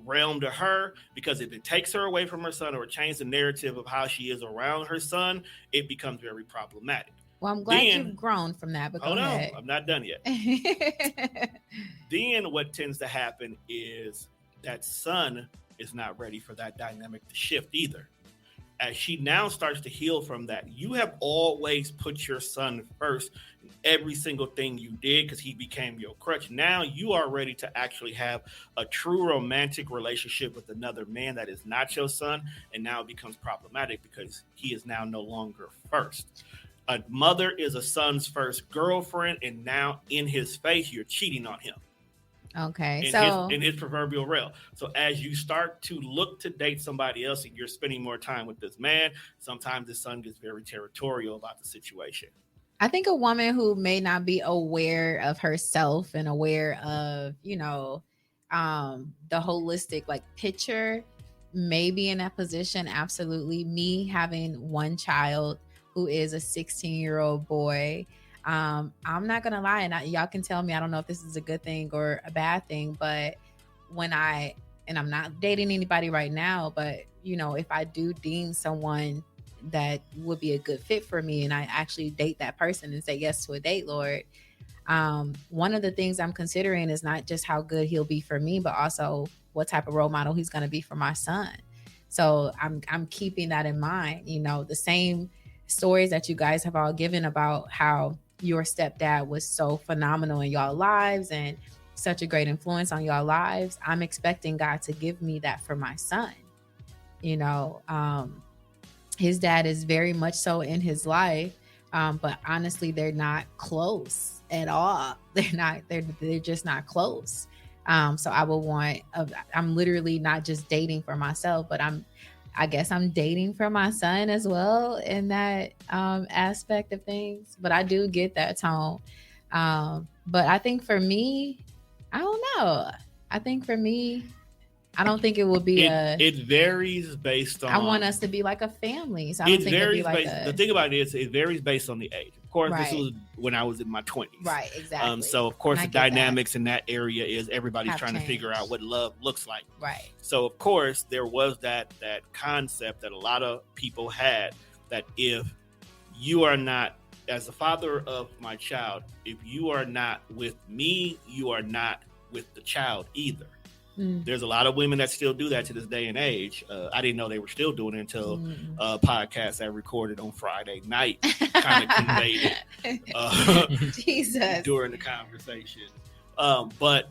realm to her, because if it takes her away from her son or changes the narrative of how she is around her son, it becomes very problematic. Well, I'm glad you've grown from that. But hold on, I'm not done yet. Then what tends to happen is that son is not ready for that dynamic to shift either. As she now starts to heal from that, you have always put your son first in every single thing you did because he became your crutch. Now you are ready to actually have a true romantic relationship with another man that is not your son, and now it becomes problematic because he is now no longer first. A mother is a son's first girlfriend, and now in his face, you're cheating on him. Okay, in his proverbial realm. So as you start to look to date somebody else and you're spending more time with this man, sometimes the son gets very territorial about the situation. I think a woman who may not be aware of herself and aware of, the holistic picture may be in that position. Absolutely. Me having one child who is a 16-year-old boy, I'm not going to lie, and y'all can tell me, I don't know if this is a good thing or a bad thing, but and I'm not dating anybody right now, but, if I do deem someone that would be a good fit for me and I actually date that person and say yes to a date, Lord, one of the things I'm considering is not just how good he'll be for me, but also what type of role model he's going to be for my son. So I'm keeping that in mind. The same stories that you guys have all given about how your stepdad was so phenomenal in y'all lives and such a great influence on y'all lives. I'm expecting God to give me that for my son. His dad is very much so in his life, but honestly, they're not close at all. They're just not close. So I will I'm literally not just dating for myself, but I guess I'm dating for my son as well in that aspect of things. But I do get that tone. But I think for me, I don't know. I think for me, I don't think it will be it varies based on. I want us to be like a family. So I don't think it'd be like the thing about it is it varies based on the age. Of course, right. This was when I was in my 20s. Right, exactly. So of course the dynamics in that area is everybody's trying to figure out what love looks like. Right. So of course there was that concept that a lot of people had, that if you are not, as the father of my child, if you are not with me, you are not with the child either. There's a lot of women that still do that to this day and age. I didn't know they were still doing it until podcasts I recorded on Friday night kind of conveyed it Jesus. During the conversation. But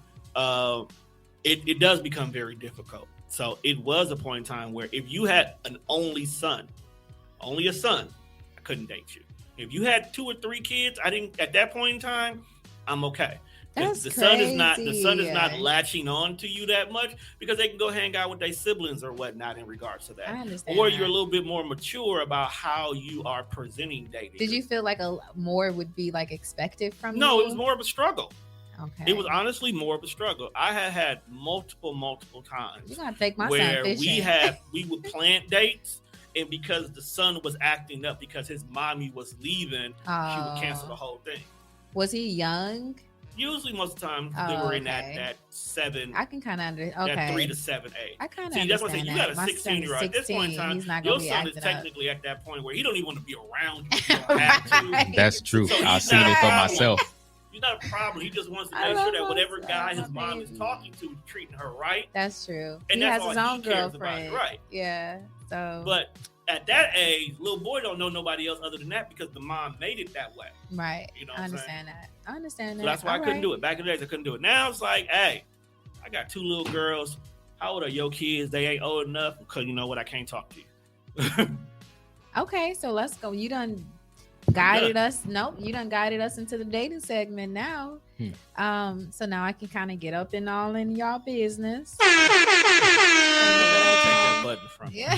it does become very difficult. So it was a point in time where if you had only a son, I couldn't date you. If you had 2 or 3 kids, at that point in time, I'm okay. That's the crazy. son is not latching on to you that much because they can go hang out with their siblings or whatnot in regards to that. I understand. Or you're a little bit more mature about how you are presenting dating. Did you feel like a more would be like expected from you? No, it was more of a struggle. Okay. It was honestly more of a struggle. I had multiple times. You gotta take my where son fishing. we would plan dates, and because the son was acting up because his mommy was leaving, she would cancel the whole thing. Was he young? Usually, most of the time, they were in that 7. I can kind of understand. Okay. That 3 to 7 age. I kind of See, that's what I'm saying. You got a 16-year-old. At this point in time, your son is up. technically at that point where he don't even want to be around you. You don't have to. That's true. So I've seen it for myself. He's not a problem. He just wants to make sure that whatever guy his mom is talking to is treating her right. That's true. And he that's has his own girlfriend. Right. Yeah. So. But at that age, little boy don't know nobody else other than that because the mom made it that way. Right. You know I understand that. I understand that. So that's why I couldn't do it. Back in the days, I couldn't do it. Now it's like, hey, I got 2 little girls. How old are your kids? They ain't old enough because you know what? I can't talk to you. Okay, so let's go. You done guided us. Nope, you done guided us into the dating segment now. So now I can kind of get up and all in y'all business. Take that button from yeah.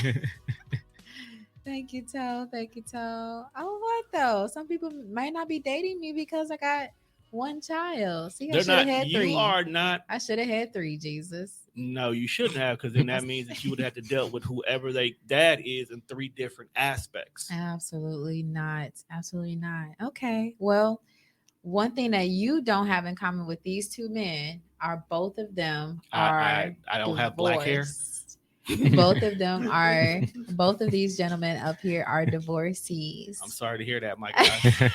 Thank you, Toe. Thank you, Toe. Oh, what though? Some people might not be dating me because I got 1 child. See, I should have had 3. You are not. I should have had 3, Jesus. No, you shouldn't have, because then that means that you would have to deal with whoever they dad is in 3 different aspects. Absolutely not. Absolutely not. Okay. Well, one thing that you don't have in common with these 2 men are both of them are I don't have black hair. Both of these gentlemen up here are divorcees. I'm sorry to hear that, my guy.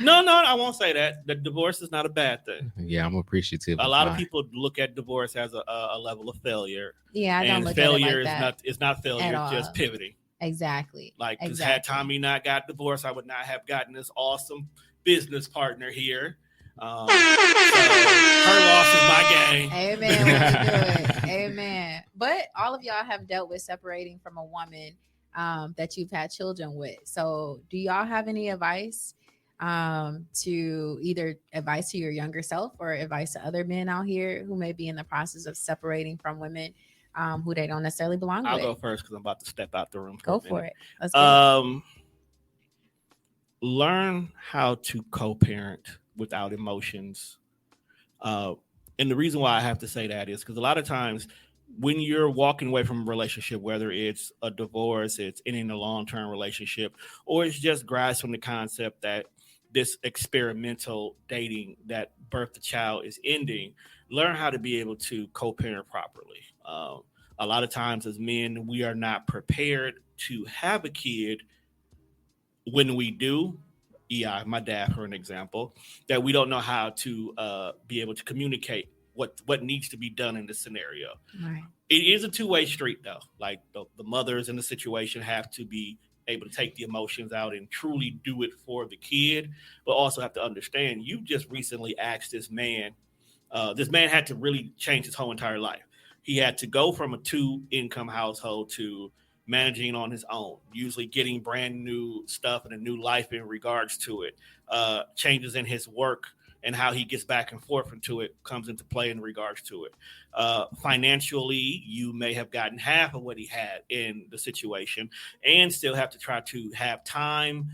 No, I won't say that. The divorce is not a bad thing. Yeah, I'm appreciative. A lot of people look at divorce as a level of failure. Yeah, I don't look failure at it like that. It's not failure, it's just pivoting. Exactly. Like, because had Tommy not got divorced, I would not have gotten this awesome business partner here. So her loss is my gain. Amen. What you doing? Amen. But all of y'all have dealt with separating from a woman that you've had children with. So do y'all have any advice to either advice to your younger self or advice to other men out here who may be in the process of separating from women who they don't necessarily belong with? I'll go first because I'm about to step out the room. Go for it. Let's go. Learn how to co-parent without emotions. And the reason why I have to say that is because a lot of times when you're walking away from a relationship, whether it's a divorce, it's in a long-term relationship, or it's just grasping the concept that this experimental dating that birthed a child is ending, learn how to be able to co-parent properly. A lot of times as men, we are not prepared to have a kid. When we do, my dad, for an example, that we don't know how to be able to communicate what needs to be done in this scenario. Right. It is a 2-way street, though. Like the mothers in the situation have to be able to take the emotions out and truly do it for the kid, but also have to understand you just recently asked this man. This man had to really change his whole entire life. He had to go from a 2-income household to managing on his own, usually getting brand new stuff and a new life in regards to it. Changes in his work and how he gets back and forth into it comes into play in regards to it. Financially, you may have gotten half of what he had in the situation and still have to try to have time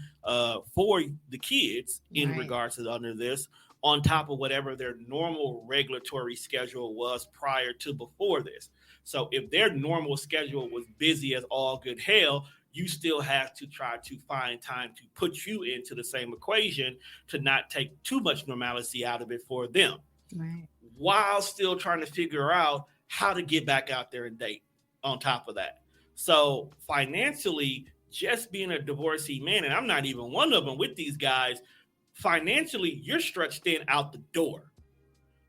for the kids in regards to under this, on top of whatever their normal regulatory schedule was prior to before this. So if their normal schedule was busy as all good hell, you still have to try to find time to put you into the same equation to not take too much normalcy out of it for them. Right. While still trying to figure out how to get back out there and date on top of that. So financially, just being a divorcee man, and I'm not even one of them with these guys, financially, you're stretched in out the door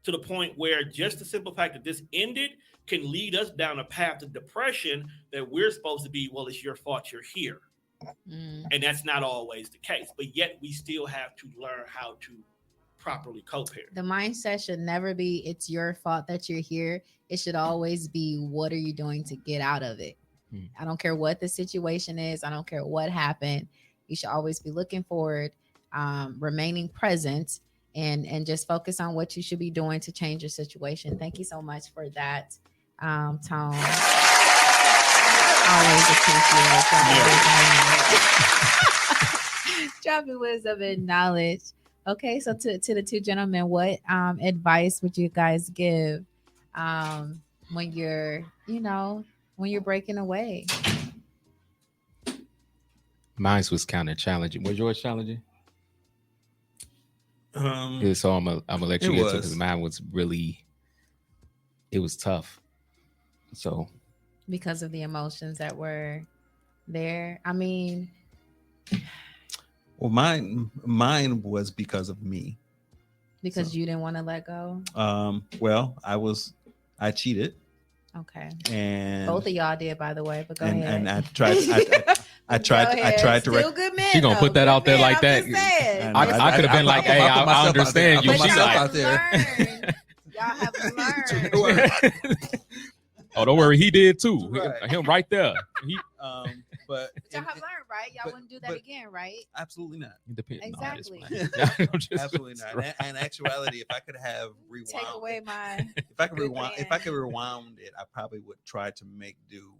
to the point where just the simple fact that this ended can lead us down a path of depression that we're supposed to be, well, it's your fault you're here. And that's not always the case. But yet we still have to learn how to properly co-parent. The mindset should never be, it's your fault that you're here. It should always be, what are you doing to get out of it? I don't care what the situation is. I don't care what happened. You should always be looking forward, remaining present, and just focus on what you should be doing to change your situation. Thank you so much for that, Tone. Always appreciate it. Dropping wisdom and knowledge. Okay, so to the two gentlemen, what advice would you guys give when you're breaking away? Mine was kind of challenging. Was yours challenging? So I'm gonna let you answer because mine was really, it was tough. So because of the emotions that were there. I mean, well, mine was because of me. Because you didn't want to let go. Well, I cheated. Okay. And both of y'all did, by the way. But go ahead. And I tried. I tried to. Still good man. She gonna put that out there like that. I could have been like, "Hey, I understand you." She's like, out there. Y'all have learned. Oh, don't worry, he did too. Right. Him right there. But y'all have learned, right? Y'all wouldn't do that again, right? Absolutely not. Exactly. Absolutely not. And actuality, if I could have rewound, take away my. If I could rewind it, I probably would try to make do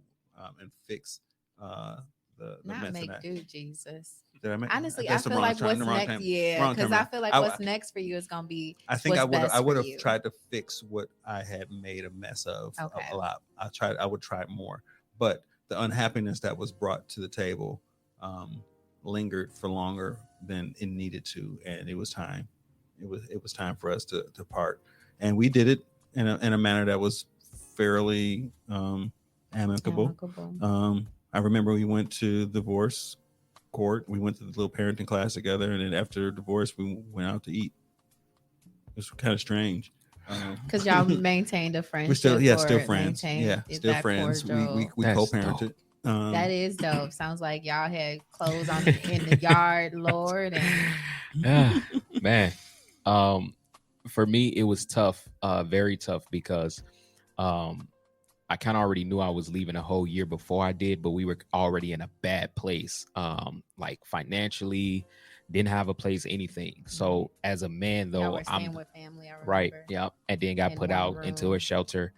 and fix the not mess make that. do, Jesus. Did I make? Honestly, I feel like what's next. Yeah, because I feel like what's next for you is gonna be. I think I would have tried to fix what I had made a mess of a lot. I would try more, but the unhappiness that was brought to the table lingered for longer than it needed to, and it was time. It was time for us to part, and we did it in a manner that was fairly amicable. I remember we went to divorce court. We went to the little parenting class together, and then after divorce, we went out to eat. It was kind of strange. Because y'all maintained a friendship. We're still friends. Yeah, still friends. We co-parented. That is dope. Sounds like y'all had clothes on in the yard, Lord. And... man. For me, it was tough, very tough, because I kind of already knew I was leaving a whole year before I did, but we were already in a bad place, like financially, didn't have a place, anything. So as a man, though, I'm with family, I right, yeah, and then got put out into a shelter.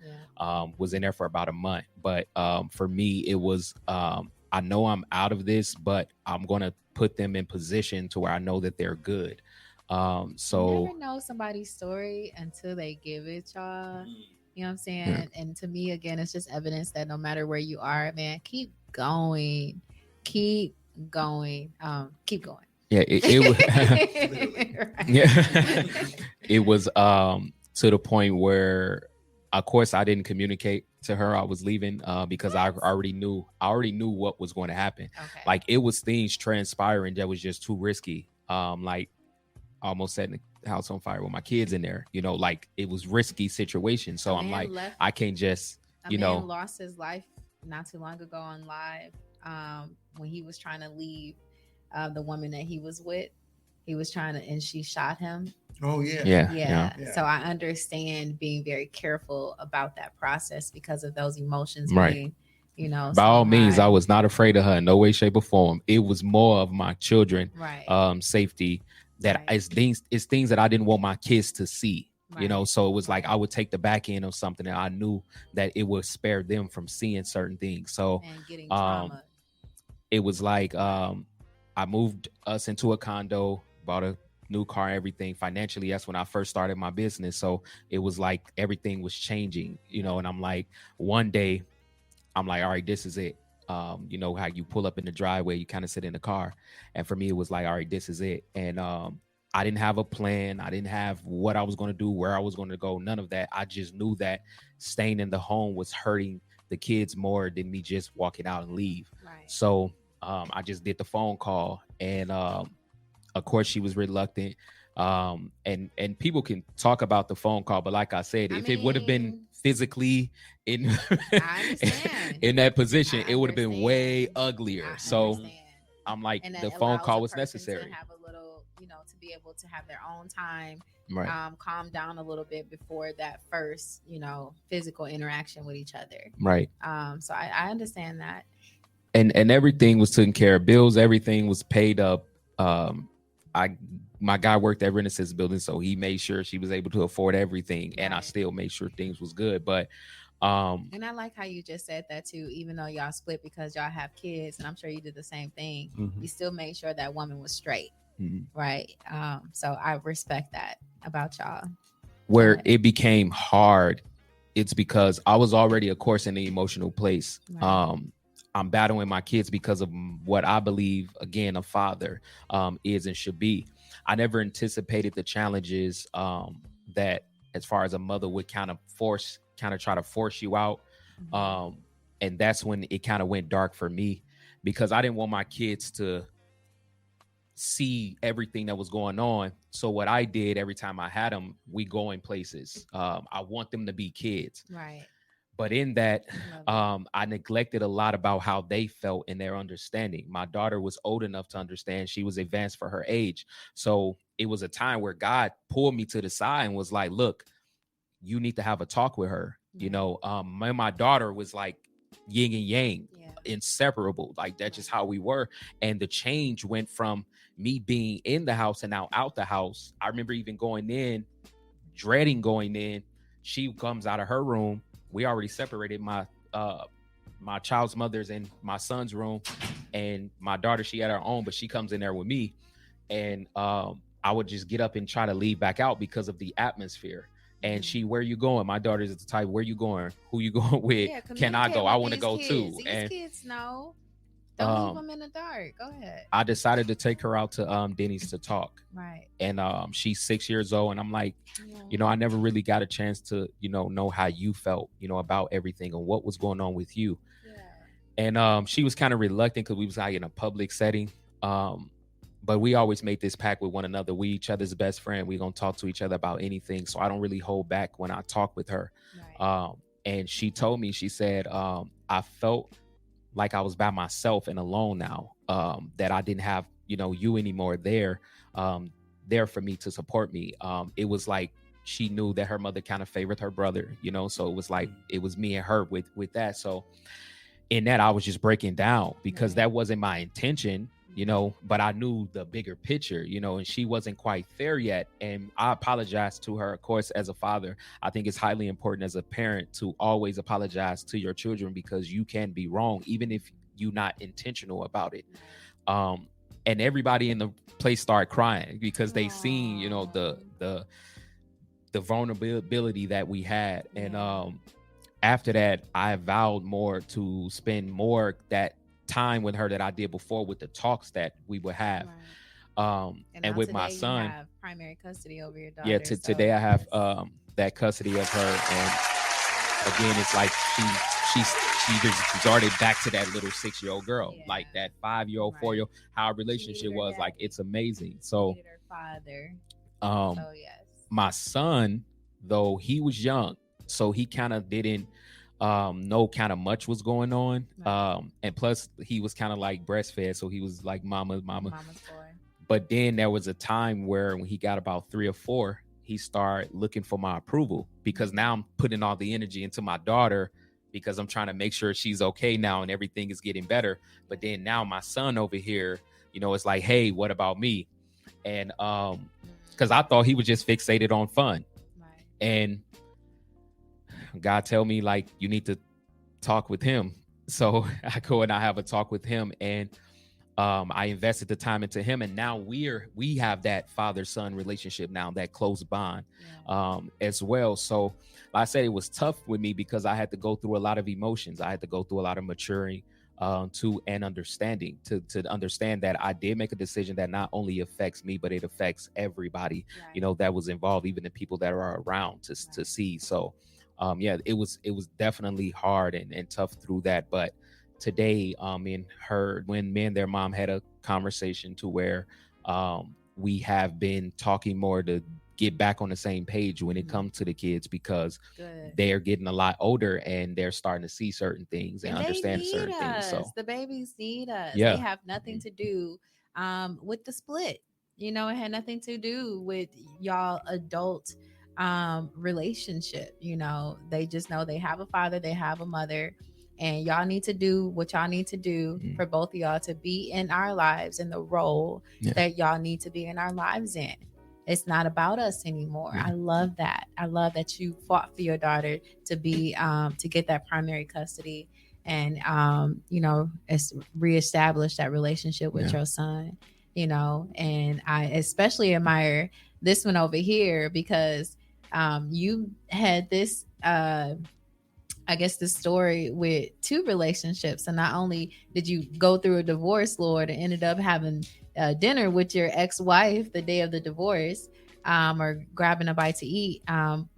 Was in there for about a month, but for me, it was I know I'm out of this, but I'm gonna put them in position to where I know that they're good. So you never know somebody's story until they give it, y'all. You know what I'm saying? Yeah. And to me, again, it's just evidence that no matter where you are, man, keep going. Keep going. Keep going. Yeah, it was yeah. It was to the point where, of course, I didn't communicate to her I was leaving because I already knew what was going to happen. Okay. Like, it was things transpiring that was just too risky. Like almost setting the house on fire with my kids in there, like it was risky situation. So I'm like, I can't just, man lost his life not too long ago on live when he was trying to leave the woman that he was with. He was trying to, and she shot him. Oh yeah. Yeah. So I understand being very careful about that process because of those emotions being, by all means, I was not afraid of her in no way, shape, or form. It was more of my children, safety. That is things that I didn't want my kids to see, so it was like I would take the back end of something and I knew that it would spare them from seeing certain things. So it was like I moved us into a condo, bought a new car, everything. Financially, that's when I first started my business. So it was like everything was changing, and I'm like, one day I'm like, all right, this is it. How you pull up in the driveway, you kind of sit in the car. And for me, it was like, all right, this is it. And I didn't have a plan. I didn't have what I was going to do, where I was going to go, none of that. I just knew that staying in the home was hurting the kids more than me just walking out and leave. Right. So I just did the phone call. And of course, she was reluctant. And people can talk about the phone call, but like I said, it would have been physically in in that position, it would have been way uglier. So I'm like, the phone call was necessary. To have a little, to be able to have their own time, calm down a little bit before that first, physical interaction with each other. Right. So I understand that. And everything was taken care of. Bills, everything was paid up. I my guy worked at Renaissance Building, so he made sure she was able to afford everything, and I Right. still made sure things was good. But And I like how you just said that too, even though y'all split because y'all have kids, and I'm sure you did the same thing. Mhm. You still made sure that woman was straight, mhm. right? So I respect that about y'all. Where ahead. it became hard, it's because I was already, of course, in the emotional place. Right. I'm battling my kids because of what I believe, again, a father is and should be. I never anticipated the challenges that, as far as a mother would kind of try to force you out. Mhm. And that's when it kind of went dark for me, because I didn't want my kids to see everything that was going on. So what I did every time I had them, we go in places. I want them to be kids. Right. But in that, Love I neglected a lot about how they felt and their understanding. My daughter was old enough to understand. She was advanced for her age. So it was a time where God pulled me to the side and was like, look, you need to have a talk with her. You Right. know, my daughter was like yin and yang, Yeah. inseparable. Like that's just how we were. And the change went from me being in the house and now out the house. I remember even going in, dreading going in. She comes out of her room. We already separated my child's mother's in my son's room, and my daughter, she had her own, but she comes in there with me. And I would just get up and try to leave back out because of the atmosphere. And she, where you going? My daughter's the type, where you going? Who you going with? Yeah, Can I communicate go? I with want to these go kids. too. These And kids know. Don't leave um, them in the dark. Go ahead. I decided to take her out to Denny's to talk. Right. And she's 6 years old, and I'm like, Yeah. I never really got a chance to, know how you felt, about everything and what was going on with you. Yeah. And she was kind of reluctant because we was like in a public setting. But we always made this pact with one another. We each other's best friend. We gonna talk to each other about anything. So I don't really hold back when I talk with her. Right. And she told me, she said, I felt like I was by myself and alone now. That I didn't have, you anymore there for me to support me. It was like she knew that her mother kind of favored her brother, so it was like it was me and her with that. So in that, I was just breaking down because Right. that wasn't my intention, but I knew the bigger picture, and she wasn't quite there yet. And I apologized to her, of course, as a father. I think it's highly important as a parent to always apologize to your children, because you can be wrong, even if you're not intentional about it. And everybody in the place started crying because they seen, the vulnerability that we had. And after that, I vowed more to spend more that time with her that I did before, with the talks that we would have. Right. And with my today son, you have primary custody over your daughter. yeah, so today I have yes. that custody of her. And again, it's like she just started back to that little 6-year-old girl, Yeah. like that 5-year-old, Right. 4-year-old, how our She relationship needed her was. Like, daddy. it's amazing. She So needed her father. um So yes. my son, though, he was young, so he kind of didn't know kind of much was going on. Right. And plus he was kind of like breastfed, so he was like mama's Mama's boy. But then there was a time where when he got about 3 or 4, he started looking for my approval, because now I'm putting all the energy into my daughter, because I'm trying to make sure she's okay now and everything is getting better. But then now my son over here, it's like, hey, what about me? And because I thought he was just fixated on fun. Right. And God tell me, like, you need to talk with him. So I go and I have a talk with him, and I invested the time into him, and now we have that father-son relationship now, that close bond as well. So like I said, it was tough with me because I had to go through a lot of emotions. I had to go through a lot of maturing to and understanding to understand that I did make a decision that not only affects me, but it affects everybody, Right. that was involved, even the people that are around to see. So yeah, it was definitely hard and tough through that. But today, in her, when me and their mom had a conversation to where we have been talking more to get back on the same page when it comes to the kids, because Good. they're getting a lot older and they're starting to see certain things and they understand need certain us. things. So The babies need us. yeah. They have nothing to do with the split. It had nothing to do with y'all adult relationship. They just know they have a father, they have a mother, And y'all need to do what y'all need to do for both of y'all to be in our lives in the role that y'all need to be in our lives in. It's not about us anymore. I love that. I love that you fought for your daughter to be to get that primary custody and reestablish that relationship with your son. And I especially admire this one over here because you had this I guess the story with 2 relationships. And not only did you go through a divorce, Lord, and ended up having dinner with your ex-wife the day of the divorce, or grabbing a bite to eat,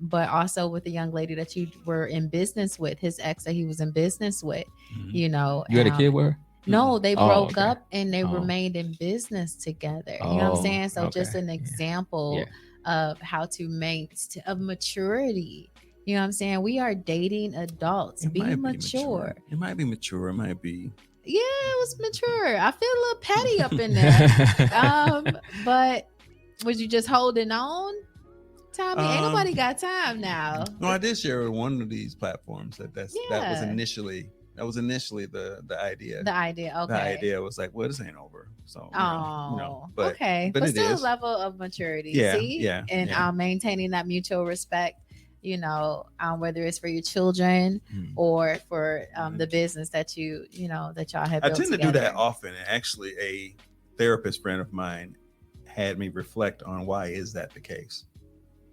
but also with the young lady that you were in business with, his ex that he was in business with, You had a kid with her? No, they broke up and they remained in business together. You know what I'm saying? So just an example of how to make of maturity. You know what I'm saying? We are dating adults. Be mature. It might be mature. It might be. Yeah, it was mature. I feel a little petty up in there. But was you just holding on, Tommy? Ain't nobody got time now. No, I did share with one of these platforms that was initially the idea. The idea, okay. The idea was like, well, this ain't over. So, but it still is. A level of maturity. Yeah, see? And maintaining that mutual respect. Whether it's for your children or for the business that that y'all have built I tend together. to do that often. And actually, a therapist friend of mine had me reflect on why is that the case?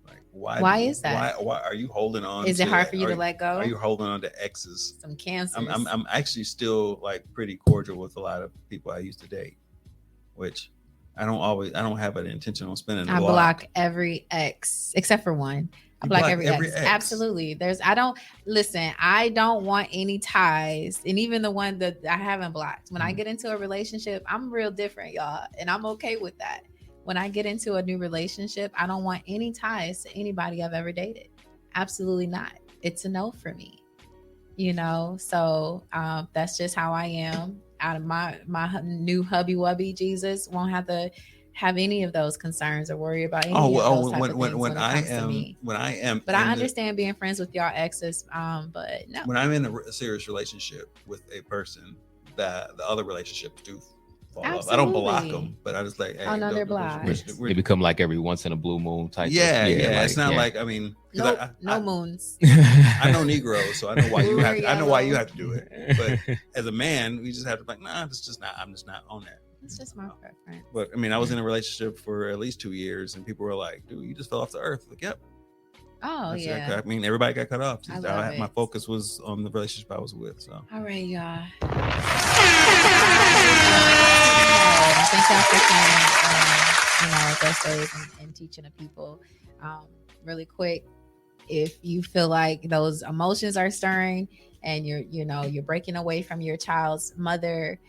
Like, why is that? Why are you holding on? Is it hard for you to let go? Are you holding on to exes? Some cancers. I'm actually still like pretty cordial with a lot of people I used to date, which I don't have an intention on spending. I block every ex except for one. I block every ex. Absolutely. I don't want any ties. And even the one that I haven't blocked. When I get into a relationship, I'm real different, y'all. And I'm okay with that. When I get into a new relationship, I don't want any ties to anybody I've ever dated. Absolutely not. It's a no for me. So that's just how I am. Out of my new hubby wubby, Jesus won't have to have any of those concerns or worry about any of those type of things when it comes to me. But I understand being friends with y'all exes, but no. When I'm in a serious relationship with a person, the other relationships do fall off. I don't block them, but I just like, hey, they're blocked. They become like every once in a blue moon type. Yeah. It's not like, I mean, no moons. I know Negroes, so I know why you have to do it. But as a man, we just have to be like, nah, I'm just not on that. It's just my preference. But I mean, I was in a relationship for at least 2 years, and people were like, "Dude, you just fell off the earth." Like, yep. Oh, yeah. I mean, everybody got cut off. My focus was on the relationship I was with. So. All right, y'all. Thank y'all for sharing, those stories and teaching the people. Really quick, if you feel like those emotions are stirring and you're breaking away from your child's mother,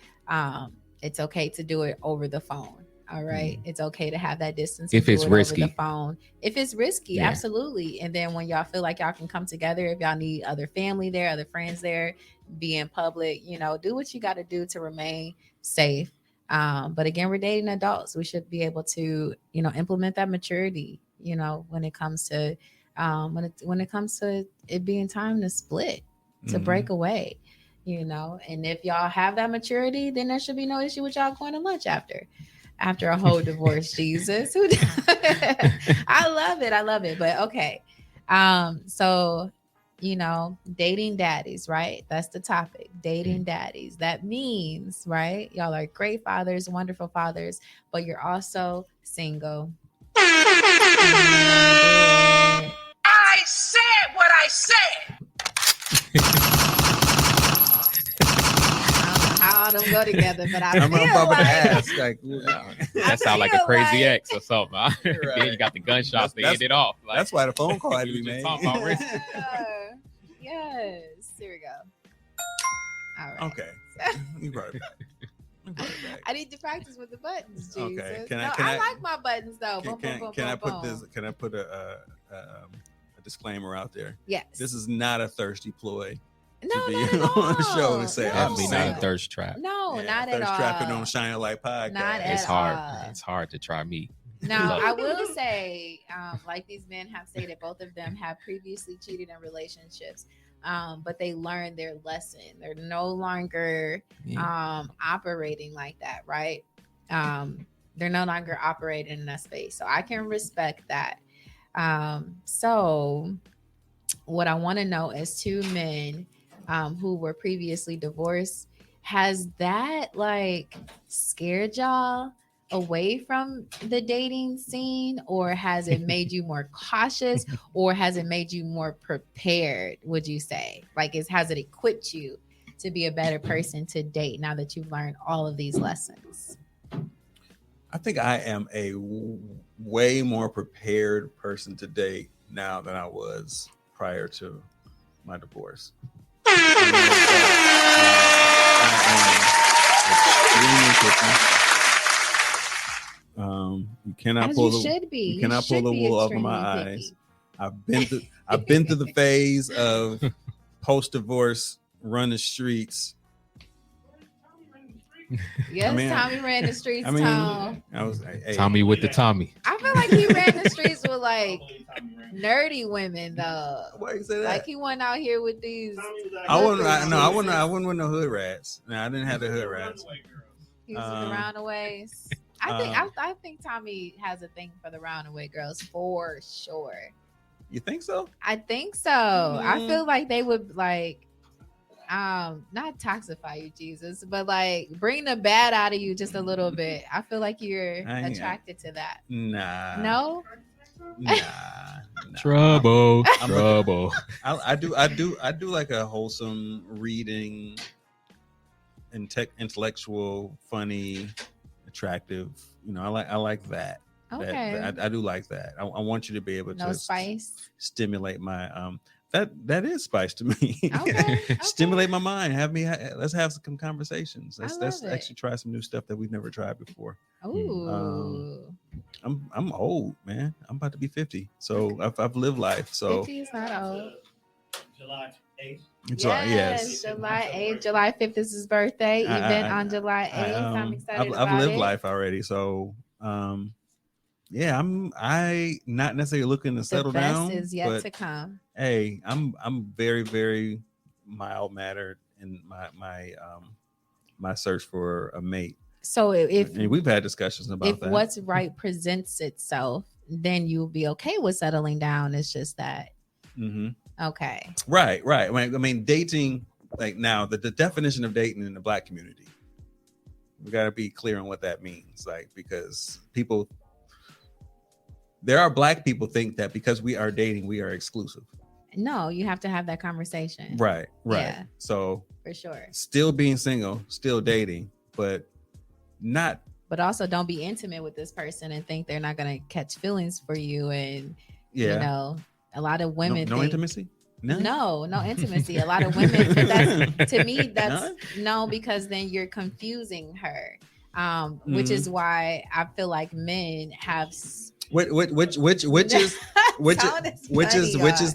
it's okay to do it over the phone. All right. It's okay to have that distance. If it's risky. Over the phone. If it's risky, absolutely. And then when y'all feel like y'all can come together, if y'all need other family there, other friends there, be in public, do what you got to do to remain safe. But again, we're dating adults. We should be able to, implement that maturity, when it comes to when it comes to it being time to split, to break away. And if y'all have that maturity, then there should be no issue with y'all going to lunch after a whole divorce. Jesus. I love it. But okay. So, dating daddies, right? That's the topic. Dating daddies. That means, right? Y'all are great fathers, wonderful fathers, but you're also single. I said what I said. How them go together, but I'm about to ask, like, that sounds like a crazy ex or something. Right. Then you got the gunshots to end it off. Like, that's why the phone call had to be made. Yes, here we go. All right. Okay, you brought it back. I need to practice with the buttons, Jesus. Okay, I like my buttons though. Can I put a disclaimer out there? Yes. This is not a thirsty ploy. No, to be not at all. on the show and say, definitely not a thirst trap. No, not at all. Thirst trapping on Shining Light Podcast. Not at it's hard. all. It's hard to try me. Now, I will say, like these men have stated, both of them have previously cheated in relationships. but they learned their lesson. They're no longer operating like that, right? They're no longer operating in that space. So I can respect that. So what I want to know is, two men who were previously divorced, has that like scared y'all away from the dating scene, or has it made you more cautious, or has it made you more prepared? Would you say, like, has it equipped you to be a better person to date now that you've learned all of these lessons? I think I am a way more prepared person to date now than I was prior to my divorce. You cannot As pull you the should be. you cannot pull the should be wool over my extremely eyes. picky. I've been through the phase of post divorce, run the streets. Yes, I mean, Tommy ran the streets. I mean, Tom. I was hey, Tommy with the Tommy. I feel like he ran the streets with like nerdy women though. Why you say that? Like he went out here with these. I wouldn't with no hood rats. No, I didn't have the hood rats. He was the roundaways. I think Tommy has a thing for the roundaway girls for sure. You think so? I think so. I feel like they would like not toxify you, Jesus, but like bring the bad out of you just a little bit. I feel like you're attracted to that. Nah. No? Nah. Trouble. I do like a wholesome reading, intellectual, funny, attractive. You know, I like that. Okay. I do like that. I want you to be able to spice. Stimulate my that is spice to me. Okay. Stimulate my mind. Let's have some conversations. Let's it. actually try some new stuff that we've never tried before. Ooh. I'm old, man. I'm about to be 50, so I've lived life. So 50 is not old. July 8th. Yes. July 8th. July 5th is his birthday. Event on July 8th. I'm excited about I've lived it. life already, so yeah, I not necessarily looking to settle down. The best is yet to come. Hey, I'm very, very mild mannered in my search for a mate. So and we've had discussions about that. If what's right presents itself, then you'll be okay with settling down. It's just that. Mm-hmm. Okay. Right. I mean, dating, like now, the definition of dating in the Black community, we got to be clear on what that means. Like, because there are Black people think that because we are dating, we are exclusive. No, you have to have that conversation. Right. Yeah. So for sure. Still being single, still dating, but not. But also don't be intimate with this person and think they're not going to catch feelings for you. And, you know, a lot of women no intimacy? No intimacy. A lot of women, but that's, to me, that's no, because then you're confusing her. Which is why I feel like men have which is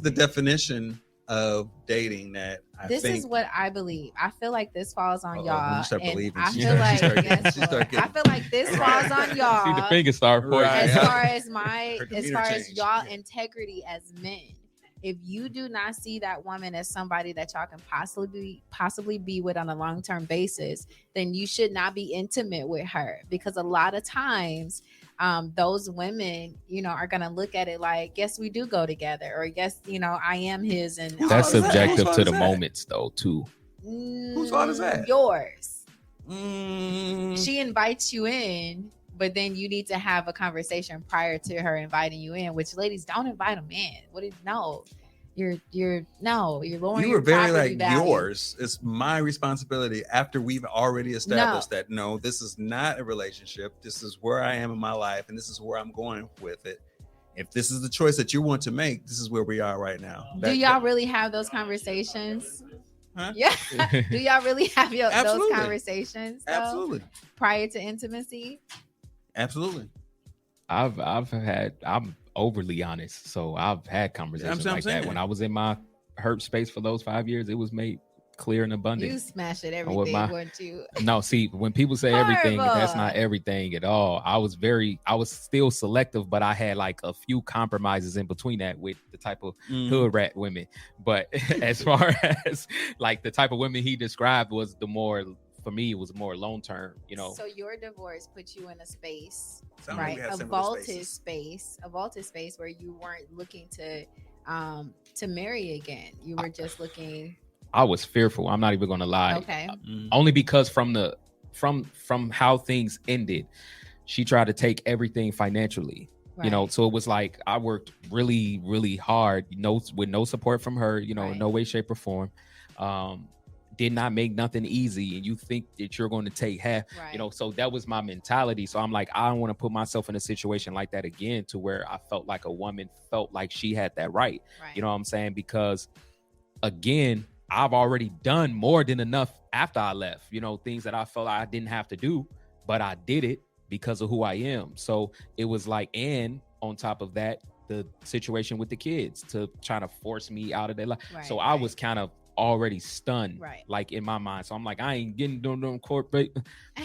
the definition of dating that this is what I believe. I feel like this falls on y'all. And I feel like I feel like this falls on y'all. See the finger start pointing. As far as y'all integrity as men. If you do not see that woman as somebody that y'all can possibly be with on a long-term basis, then you should not be intimate with her, because a lot of times those women, you know, are going to look at it like, yes, we do go together, or yes, you know, I am his. And that's subjective to the moments though too. Whose fault is that? Yours. She invites you in, but then you need to have a conversation prior to her inviting you in, which ladies, don't invite them in. What do you know? You're lowering. You were very like value. Yours. It's my responsibility after we've already established that no, this is not a relationship. This is where I am in my life, and this is where I'm going with it. If this is the choice that you want to make, this is where we are right now. Do y'all really have those conversations? Huh? Yeah. Do y'all really have those conversations? Though, absolutely. Prior to intimacy? Absolutely. I'm overly honest, so I've had conversations like that. When I was in my hurt space for those 5 years, it was made clear and abundant. You smashed at what everything, my- weren't you? No, see, when people say everything, that's not Horrible. everything at all. I was still selective, but I had like a few compromises in between that with the type of hood rat women. But as far as like the type of women he described was the more, for me, it was more long term, you know. So your divorce put you in a space, Sound like right? we had A similar vaulted spaces. space where you weren't looking to marry again. You were just looking. I was fearful. I'm not even gonna lie. Okay. Only because from how things ended, she tried to take everything financially. You know, Right. so it was like I worked really, really hard, with no support from her, in Right. no way, shape, or form. Did not make nothing easy, and you think that you're going to take half, Right. so that was my mentality. So I'm like, I don't want to put myself in a situation like that again, to where I felt like a woman felt like she had that right. Right. You know what I'm saying? Because again, I've already done more than enough after I left, things that I felt I didn't have to do, but I did it because of who I am. So it was like, and on top of that, the situation with the kids to try to force me out of their life. Right, So I right. was kind of already stunned, Right. like in my mind. So I'm like, I ain't getting no corporate,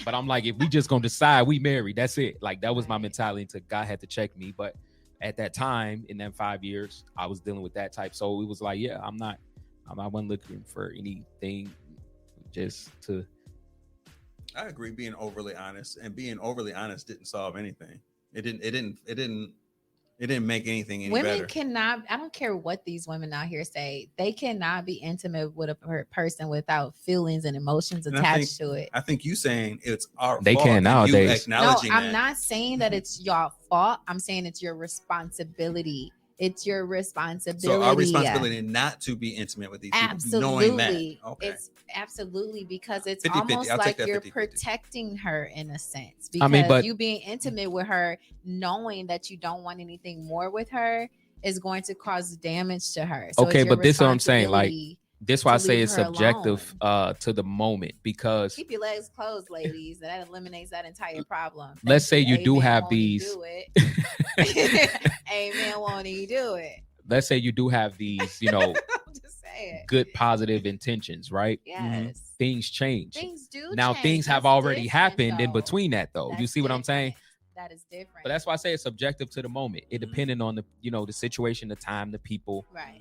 but I'm like, if we just gonna decide we married, that's it. Like that was my Right. mentality until God had to check me. But at that time, in them 5 years, I was dealing with that type. So it was like, yeah, I wasn't looking for anything, just to. I agree. Being overly honest, and being overly honest didn't solve anything. It didn't make anything any Women better. cannot, I don't care what these women out here say, they cannot be intimate with a person without feelings and emotions And I attached to it. I think you saying it's our They fault, can and nowadays. You No, acknowledging I'm that. not saying that it's your fault. I'm saying it's your responsibility. It's your responsibility. So our responsibility not to be intimate with these people, knowing that. Absolutely. Okay. It's absolutely, because it's 50-50. almost I'll take like that you're 50-50. protecting her in a sense. I mean, Because but- you being intimate with her, knowing that you don't want anything more with her, is going to cause damage to her. So Okay, it's your but this is what I'm saying, like, responsibility This why I to say leave it's her subjective to the moment, because keep your legs closed, ladies. That eliminates that entire problem. Let's say you do Amen, have won't he these- do it? Amen, won't he do it? let's say you do have these, I'm just saying. good positive intentions, right? Yes. Things change. Things do Now change. things have That's already different, happened in though. between that, though. You That's see what I'm saying? different. That is different. But that's why I say it's subjective to the moment. It depending on the, the situation, the time, the people. right.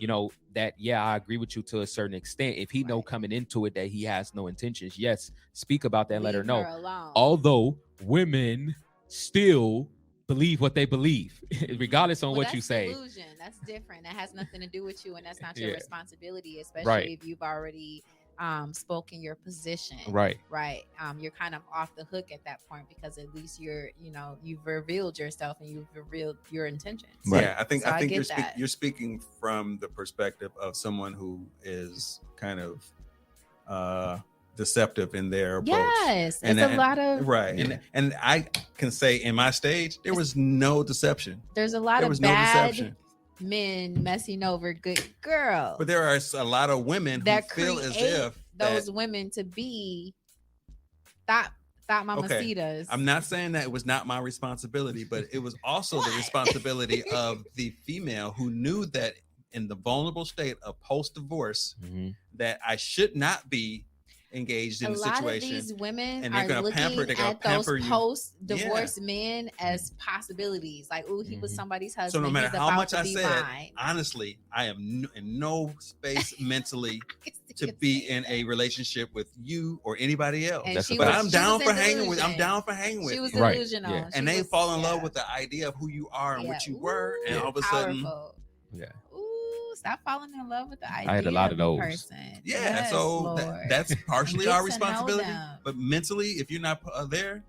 That, yeah, I agree with you to a certain extent. If he know Right. coming into it that he has no intentions, yes, speak about that and let her Leave know. alone. Although women still believe what they believe, regardless on Well, what you that's say. delusion. That's different. That has nothing to do with you, and that's not your Yeah. responsibility, especially Right. if you've already spoken your position. Right. Right. You're kind of off the hook at that point, because at least you've revealed yourself and you've revealed your intentions. Right. Yeah, I think So I you're, get that. you're speaking from the perspective of someone who is kind of deceptive in their approach. Yes. And It's a lot of right. Yeah. And I can say in my stage there was no deception. there's a lot There of was no bad deception. men messing over good girls. But there are a lot of women who that feel create as if those that, women to be thought mamacitas. I'm not saying that it was not my responsibility, but it was also the responsibility of the female who knew that in the vulnerable state of post-divorce Mhm. that I should not be engaged in a the lot situation. of these women and they're are gonna looking pamper- they're gonna at those pamper you. post-divorce men as possibilities. Like, oh, he was Mhm. somebody's So husband. no matter He's how about much to I be said, mine. honestly, I am in no space mentally to be in a relationship with you or anybody else. And That's she a But fact. I'm was down in for hanging with. I'm delusion. down for hanging with She was you. Right, delusional. yeah. She And they was- fall in yeah. love with the idea of who you are and what Yeah. you were, and Ooh, all of a sudden, powerful. Yeah. Ooh, stop falling in love with the idea had a lot of a those. person. yeah. Yes, so Lord. that's partially Get our to know responsibility. them. But mentally, if you're not there,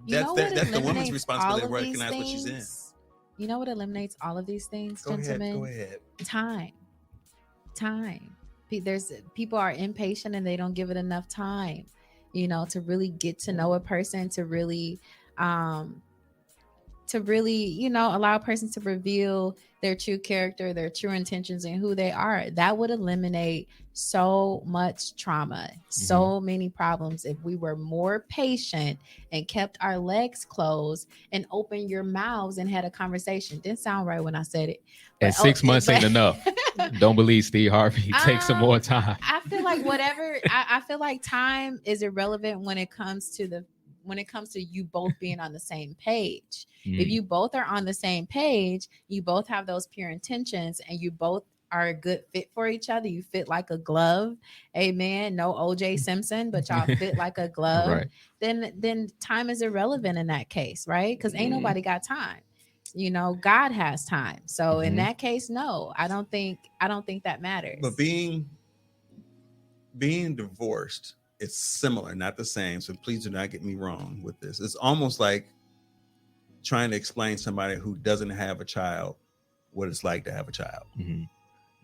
You know what that's the woman's eliminates responsibility all to of these recognize what she's in. things? You know what eliminates all of these things, Go ahead. gentlemen? Go ahead. Time. People are impatient and they don't give it enough time, to really get to know a person, to really really, you know, allow a person to reveal their true character, their true intentions, and who they are. That would eliminate so much trauma, so many problems if we were more patient and kept our legs closed and opened your mouths and had a conversation. Didn't sound right when I said it. And 6 months ain't enough. Don't believe Steve Harvey. Take some more time. I feel like whatever. I feel like time is irrelevant when it comes to you both being on the same page. If you both are on the same page, you both have those pure intentions, and you both are a good fit for each other. You fit like a glove. Amen. No OJ Simpson, but y'all fit like a glove. Right. Then time is irrelevant in that case, right? Because ain't nobody got time. You know, God has time. So in that case, no, I don't think that matters. But being divorced, it's similar, not the same. So please do not get me wrong with this. It's almost like trying to explain to somebody who doesn't have a child what it's like to have a child.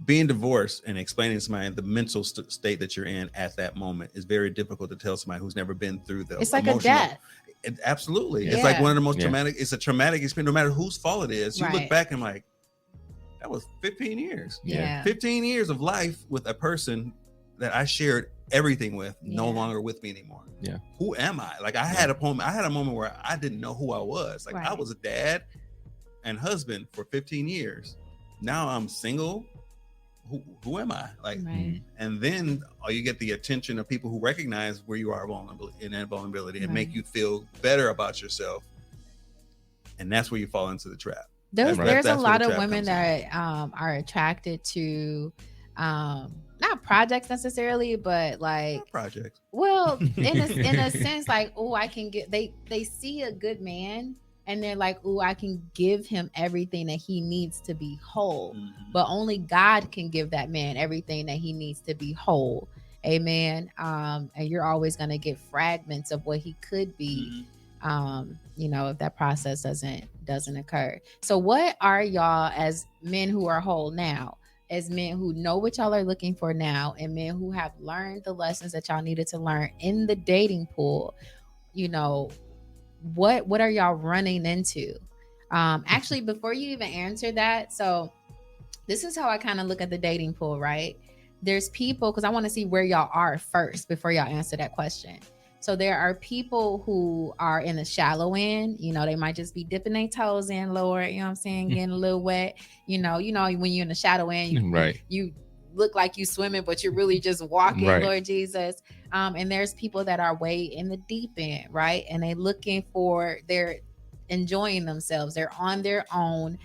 Being divorced and explaining to somebody the mental state that you're in at that moment is very difficult to tell somebody who's never been through the it's like a death. Absolutely. It's like one of the most traumatic. It's a traumatic experience, no matter whose fault it is. You look back and like, that was 15 years. 15 years of life with a person that I shared everything with, no longer with me anymore. Who am I? Like I had a moment where I didn't know who I was. Like I was a dad and husband for 15 years. Now I'm single. Who am I? Like, and then you get the attention of people who recognize where you are vulnerable in that vulnerability and make you feel better about yourself. And that's where you fall into the trap. There's a lot of women that are attracted to not projects necessarily, but like projects. Well, in a sense, like, oh, I can get they see a good man and they're like, oh, I can give him everything that he needs to be whole. But only God can give that man everything that he needs to be whole. Amen. And you're always going to get fragments of what he could be. You know, if that process doesn't occur. So what are y'all, as men who are whole now, as men who know what y'all are looking for now, and men who have learned the lessons that y'all needed to learn in the dating pool, you know, what are y'all running into? Actually, before you even answer that, so this is how I kind of look at the dating pool, right? There's people, because I want to see where y'all are first before y'all answer that question. So there are people who are in the shallow end. You know, they might just be dipping their toes in, Lord, you know what I'm saying, getting a little wet. You know, when you're in the shallow end, you look like you swimming, but you're really just walking, Lord Jesus. And there's people that are way in the deep end, right? And they're enjoying themselves. They're on their own.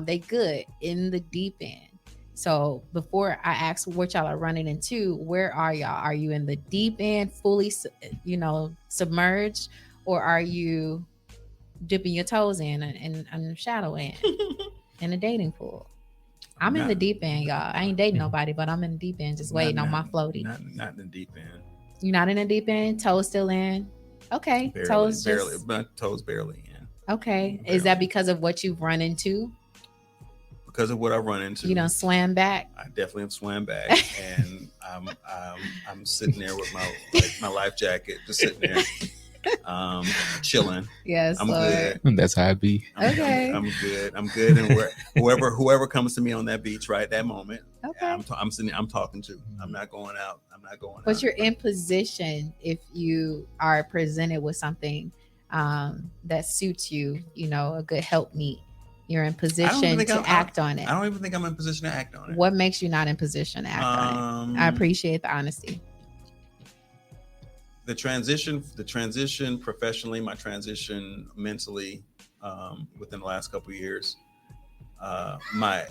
They good in the deep end. So before I ask what y'all are running into, where are y'all? Are you in the deep end, fully, submerged, or are you dipping your toes in the shallow end in the dating pool? I'm in the deep end, y'all. I ain't dating nobody, but I'm in the deep end, just waiting on my floaty. Not in the deep end. You're not in the deep end? Toes still in? Okay. Toes barely in. Okay. Barely. Is that because of what you've run into? Because of what I run into. You done swam back? I definitely have swam back. And I'm sitting there with my life jacket, just sitting there. Chilling. Yes, I'm good. That's how I be. Okay. I'm good. And whoever comes to me on that beach right that moment, I'm sitting. I'm talking to. I'm not going out. But you're in position if you are presented with something that suits you. You know, a good helpmeet. You're in position to act on it. I don't even think I'm in position to act on it. What makes you not in position to act on it? I appreciate the honesty. The transition professionally, my transition mentally, within the last couple of years, my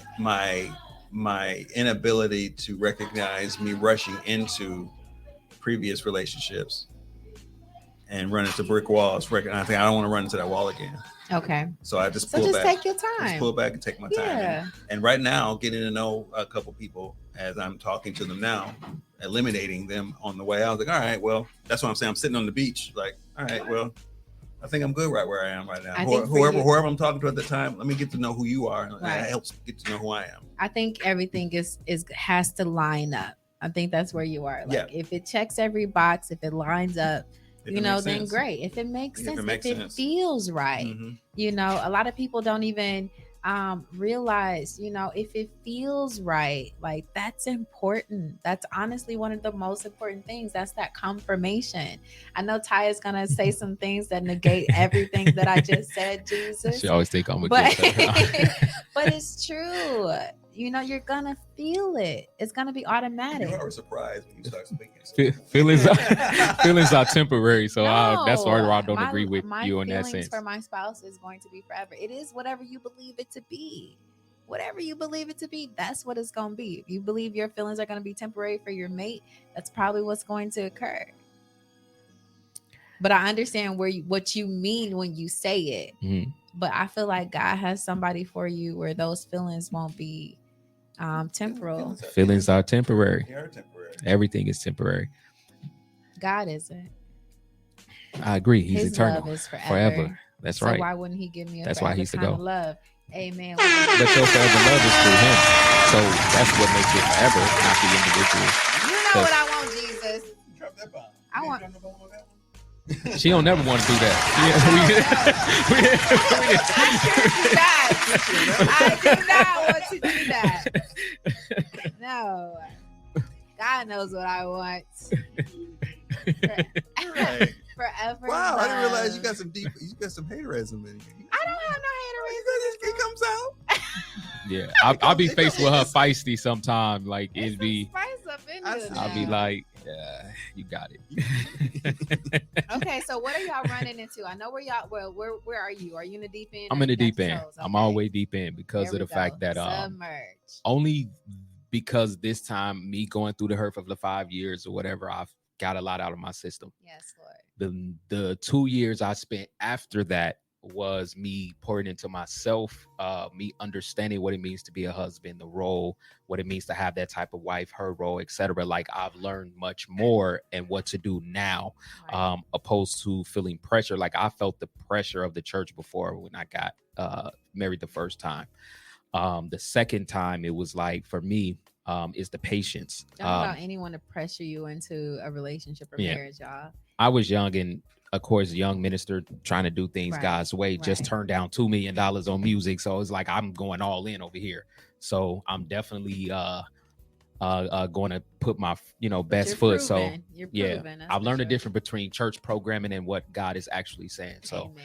inability to recognize me rushing into previous relationships and run into brick walls. I think I don't want to run into that wall again. Okay. So I just pull back. Take your time. Just pull back and take my time. And right now, getting to know a couple people as I'm talking to them now, eliminating them on the way out. I was like, all right, well, that's what I'm saying. I'm sitting on the beach. Like, all right, well, I think I'm good right where I am right now. Whoever I'm talking to at the time, let me get to know who you are. That helps get to know who I am. I think everything has to line up. I think that's where you are. Like if it checks every box, if it lines up, you know, then great. If it makes sense, if it feels right, Mm-hmm. you know, a lot of people don't even realize, you know, if it feels right, like that's important. That's honestly one of the most important things. That's that confirmation. I know Ty is gonna say some things that negate everything that I just said, Jesus. She always think I'm a but, good but it's true. You know, you're gonna feel it. It's gonna be automatic. You are surprised when you start speaking. Feelings are temporary, so that's why I don't my, agree with you in that sense. My sense. feelings for my spouse is going to be forever. It is whatever you believe it to be. Whatever you believe it to be, that's what it's going to be. If you believe your feelings are going to be temporary for your mate, that's probably what's going to occur. But I understand what you mean when you say it. Mm-hmm. But I feel like God has somebody for you where those feelings won't be temporal. Feelings are temporary. They are temporary. Everything is temporary. God isn't. I agree. He's His eternal. love is forever. That's so right. Why wouldn't he give me a that's forever why he's kind to of go. love? Amen. But your forever love is through him. So that's what makes it forever, not the individual. You know what I want, Jesus. Drop that bomb. I want. She don't never want to do that. I do not want to do that. No. God knows what I want. Forever. Wow, love. I didn't realize you got some haterism in you. I don't have no haterism. It comes out. Yeah, I'll be faced with her feisty sometime. Like it'd be, I'll be like, you got it. Okay, so what are y'all running into? I know where y'all. Well, where are you? Are you in the deep end? I'm in the deep end. Okay. I'm always deep end because of the fact that submerged. Only because this time me going through the hurt of the 5 years or whatever, I've got a lot out of my system. Yes, Lord. The 2 years I spent after that was me pouring into myself, me understanding what it means to be a husband, the role, what it means to have that type of wife, her role, etc. Like I've learned much more and what to do now, right. Opposed to feeling pressure. Like I felt the pressure of the church before when I got married the first time. The second time it was like for me is the patience. Don't allow anyone to pressure you into a relationship or marriage, y'all. I was young and of course, young minister trying to do things God's way, just turned down $2 million on music. So it's like, I'm going all in over here. So I'm definitely going to put my, best foot. So yeah, I've learned the difference between church programming and what God is actually saying. So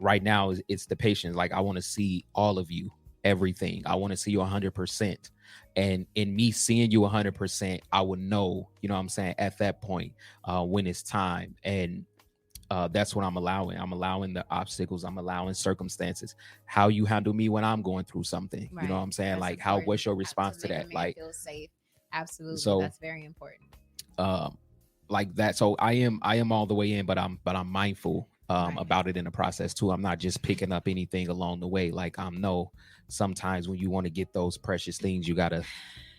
right now it's the patience. Like I want to see all of you, everything. I want to see you 100%. And in me seeing you 100%, I would know, what I'm saying, at that point, when it's time. And that's what I'm allowing. I'm allowing the obstacles. I'm allowing circumstances. How you handle me when I'm going through something. Right. You know what I'm saying? That's like, important. What's your response to that? Like, feel safe. Absolutely. So, that's very important. Like that. So I am all the way in, but I'm mindful about it in the process too. I'm not just picking up anything along the way. Like sometimes when you want to get those precious things, you got to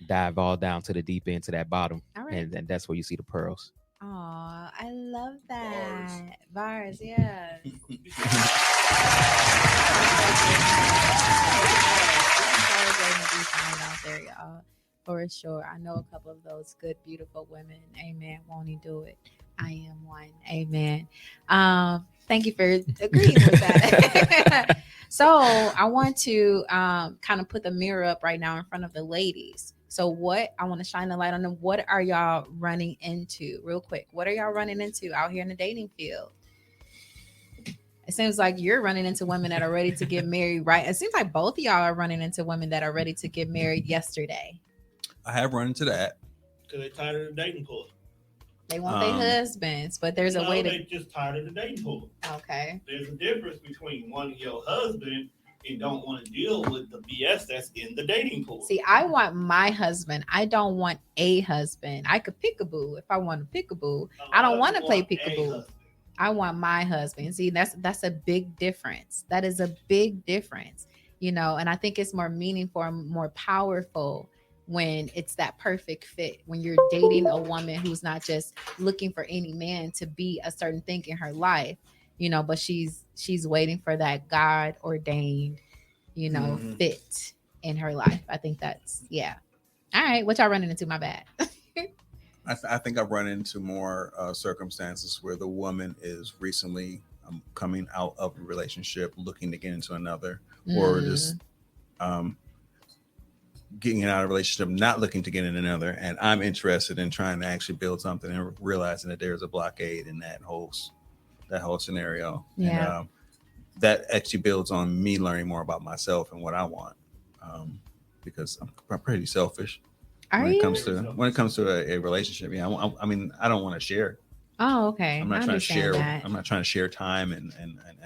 dive all down to the deep end, to that bottom. Right. And that's where you see the pearls. Oh, I love that. Bars, yeah. Out there, y'all. For sure. I know a couple of those good, beautiful women. Amen. Won't he do it? I am one. Amen. Thank you for agreeing with that. So I want to kind of put the mirror up right now in front of the ladies. So I want to shine the light on them. What are y'all running into real quick? What are y'all running into out here in the dating field? It seems like you're running into women that are ready to get married, right? It seems like both of y'all are running into women that are ready to get married yesterday. I have run into that. Because they're tired of the dating pool. They want their husbands, but there's a way to... They're just tired of the dating pool. Okay. There's a difference between wanting your husband and don't want to deal with the BS that's in the dating pool. See, I want my husband. I don't want a husband. I could pick a boo if I want to pick a boo. I don't want to play peekaboo. I want my husband. See, that's a big difference. That is a big difference, and I think it's more meaningful and more powerful when it's that perfect fit, when you're dating a woman who's not just looking for any man to be a certain thing in her life, but she's waiting for that God ordained, fit in her life. I think that's, yeah. All right. What y'all running into? My bad. I think I've run into more circumstances where the woman is recently coming out of a relationship, looking to get into another, or just getting out of a relationship, not looking to get in another, and I'm interested in trying to actually build something and realizing that there's a blockade in that whole scenario. Yeah. And that actually builds on me learning more about myself and what I want, because I'm pretty selfish Are when you? it comes to a relationship. Yeah, I mean, I don't want to share. Oh, okay. I'm not I trying to share. understand that. I'm not trying to share time and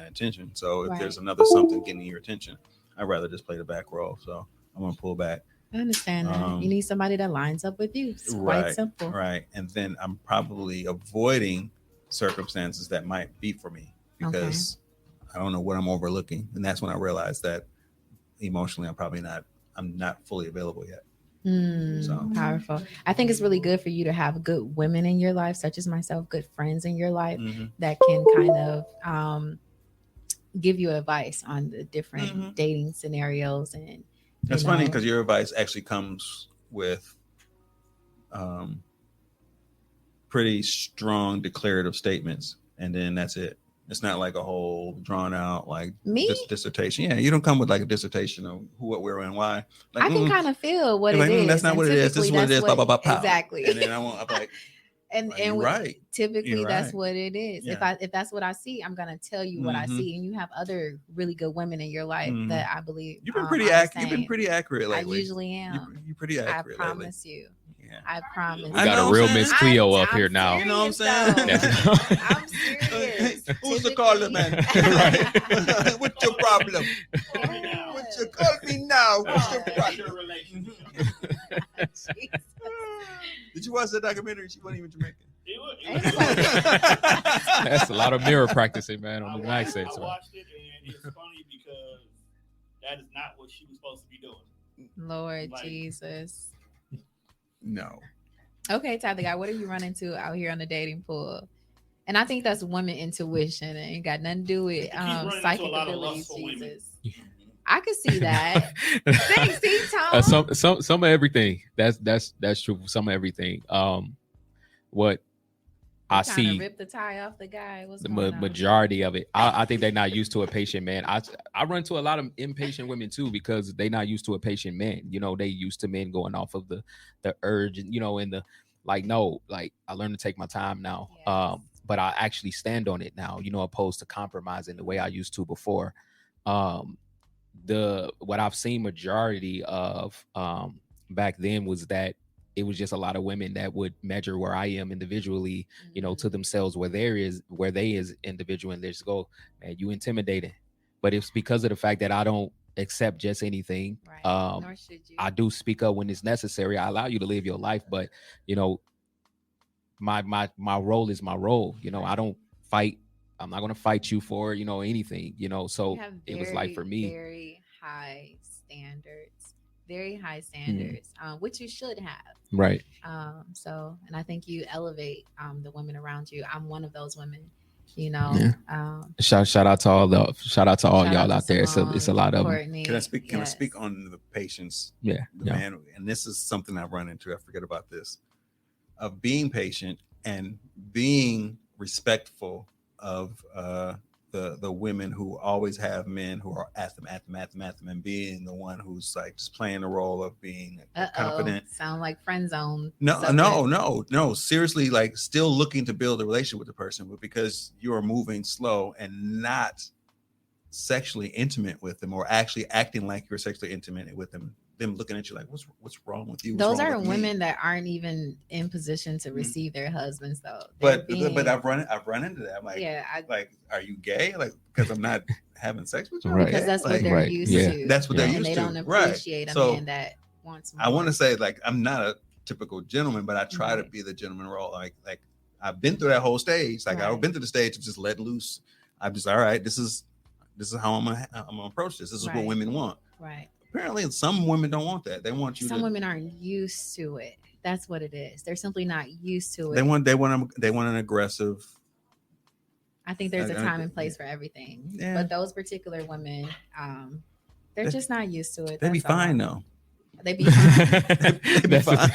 attention. So if Right. there's another something getting your attention, I'd rather just play the back role. So I'm gonna pull back. I understand that. You need somebody that lines up with you. It's quite simple. Right. And then I'm probably avoiding circumstances that might be for me because I don't know what I'm overlooking. And that's when I realized that emotionally I'm not fully available yet. So Powerful. I think it's really good for you to have good women in your life, such as myself, good friends in your life that can kind of give you advice on the different dating scenarios. And that's funny because your advice actually comes with pretty strong declarative statements, and then that's it. It's not like a whole drawn out like dissertation. Yeah, you don't come with like a dissertation of who, what, where, and why. Like, I can kind of feel what it like, is. That's not what it is. This is what it is. Blah blah blah. Pow. Exactly. And then I'm like, and right. Typically, that's right. what it is. Yeah. If that's what I see, I'm gonna tell you what I see. And you have other really good women in your life that I believe you've been pretty accurate. You've been pretty accurate lately. I usually am. You're pretty accurate. I promise you. Yeah. I promise. We got a real Miss Cleo up here now. You know what I'm saying? I'm serious. Who's the caller, man? What's your problem? What's your call me now? What's your problem? Did you watch that documentary? She wasn't even Jamaican. That's a lot of mirror practicing, man, on the night set. I watched it, and it's funny because that is not what she was supposed to be doing. Lord Jesus. No. Okay, Tyler Guy, what are you running into out here on the dating pool? And I think that's woman intuition. It ain't got nothing to do with psychic abilities. Jesus. I could see that. Thanks, Tom. Some of everything. That's true. Some of everything. What I see, rip the tie off the guy. What's the majority of it. I think they're not used to a patient man. I run to a lot of impatient women too because they're not used to a patient man. You know, they used to men going off of the urge, and and the no, I learned to take my time now. Yes. But I actually stand on it now. Opposed to compromising the way I used to before. What I've seen majority of back then was that it was just a lot of women that would measure where I am individually, to themselves, where they is individual, and they just go, man, you intimidating. But it's because of the fact that I don't accept just anything. Right. Nor should you. I do speak up when it's necessary. I allow you to live your life, but my role is my role. I don't fight. I'm not going to fight you for, anything, so it was like for me. Very high standards, which you should have. Right. And I think you elevate the women around you. I'm one of those women, Yeah. Shout out to all y'all out there. It's a lot of Courtney. Can I speak on the patience? Yeah. Man, and this is something I've run into. I forget about this. Of being patient and being respectful of the women who always have men who are at them, and being the one who's like just playing the role of being confident. Sound like friend zone. No. Seriously, like still looking to build a relationship with the person, but because you are moving slow and not sexually intimate with them, or actually acting like you're sexually intimate with them looking at you like, what's wrong with you? Those are women that aren't even in position to receive their husbands, though. But I've run into that. I'm like, are you gay? Like, because I'm not having sex with you? Right. Because that's what they're used to. That's what they're used to. And they don't appreciate a man that wants more. I want to say, like, I'm not a typical gentleman, but I try to be the gentleman role. Like I've been through that whole stage. Like I've been through the stage of just let loose. I'm just, all right, this is how I'm gonna approach this. This is what women want. Right. Apparently, some women don't want that. They want you. Some women aren't used to it. That's what it is. They're simply not used to it. They want an aggressive. I think there's a time and place for everything. Yeah. But those particular women, they're just not used to it. They'd be fine though. They be fine. They'd be fine.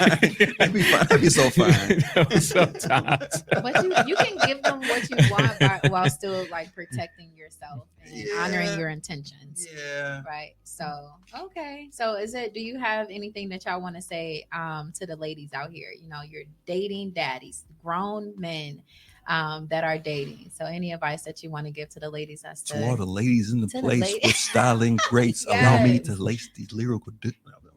They'd be fine. They'd be so fine. Sometimes. But you can give them what you want while still like protecting yourself and honoring your intentions. Yeah. Right. So okay. So do you have anything that y'all want to say to the ladies out here? You know, you're dating daddies, grown men that are dating. So any advice that you want to give to the ladies as To all the ladies in the to the place ladies. with styling greats, Yes. allow me to lace these lyrical.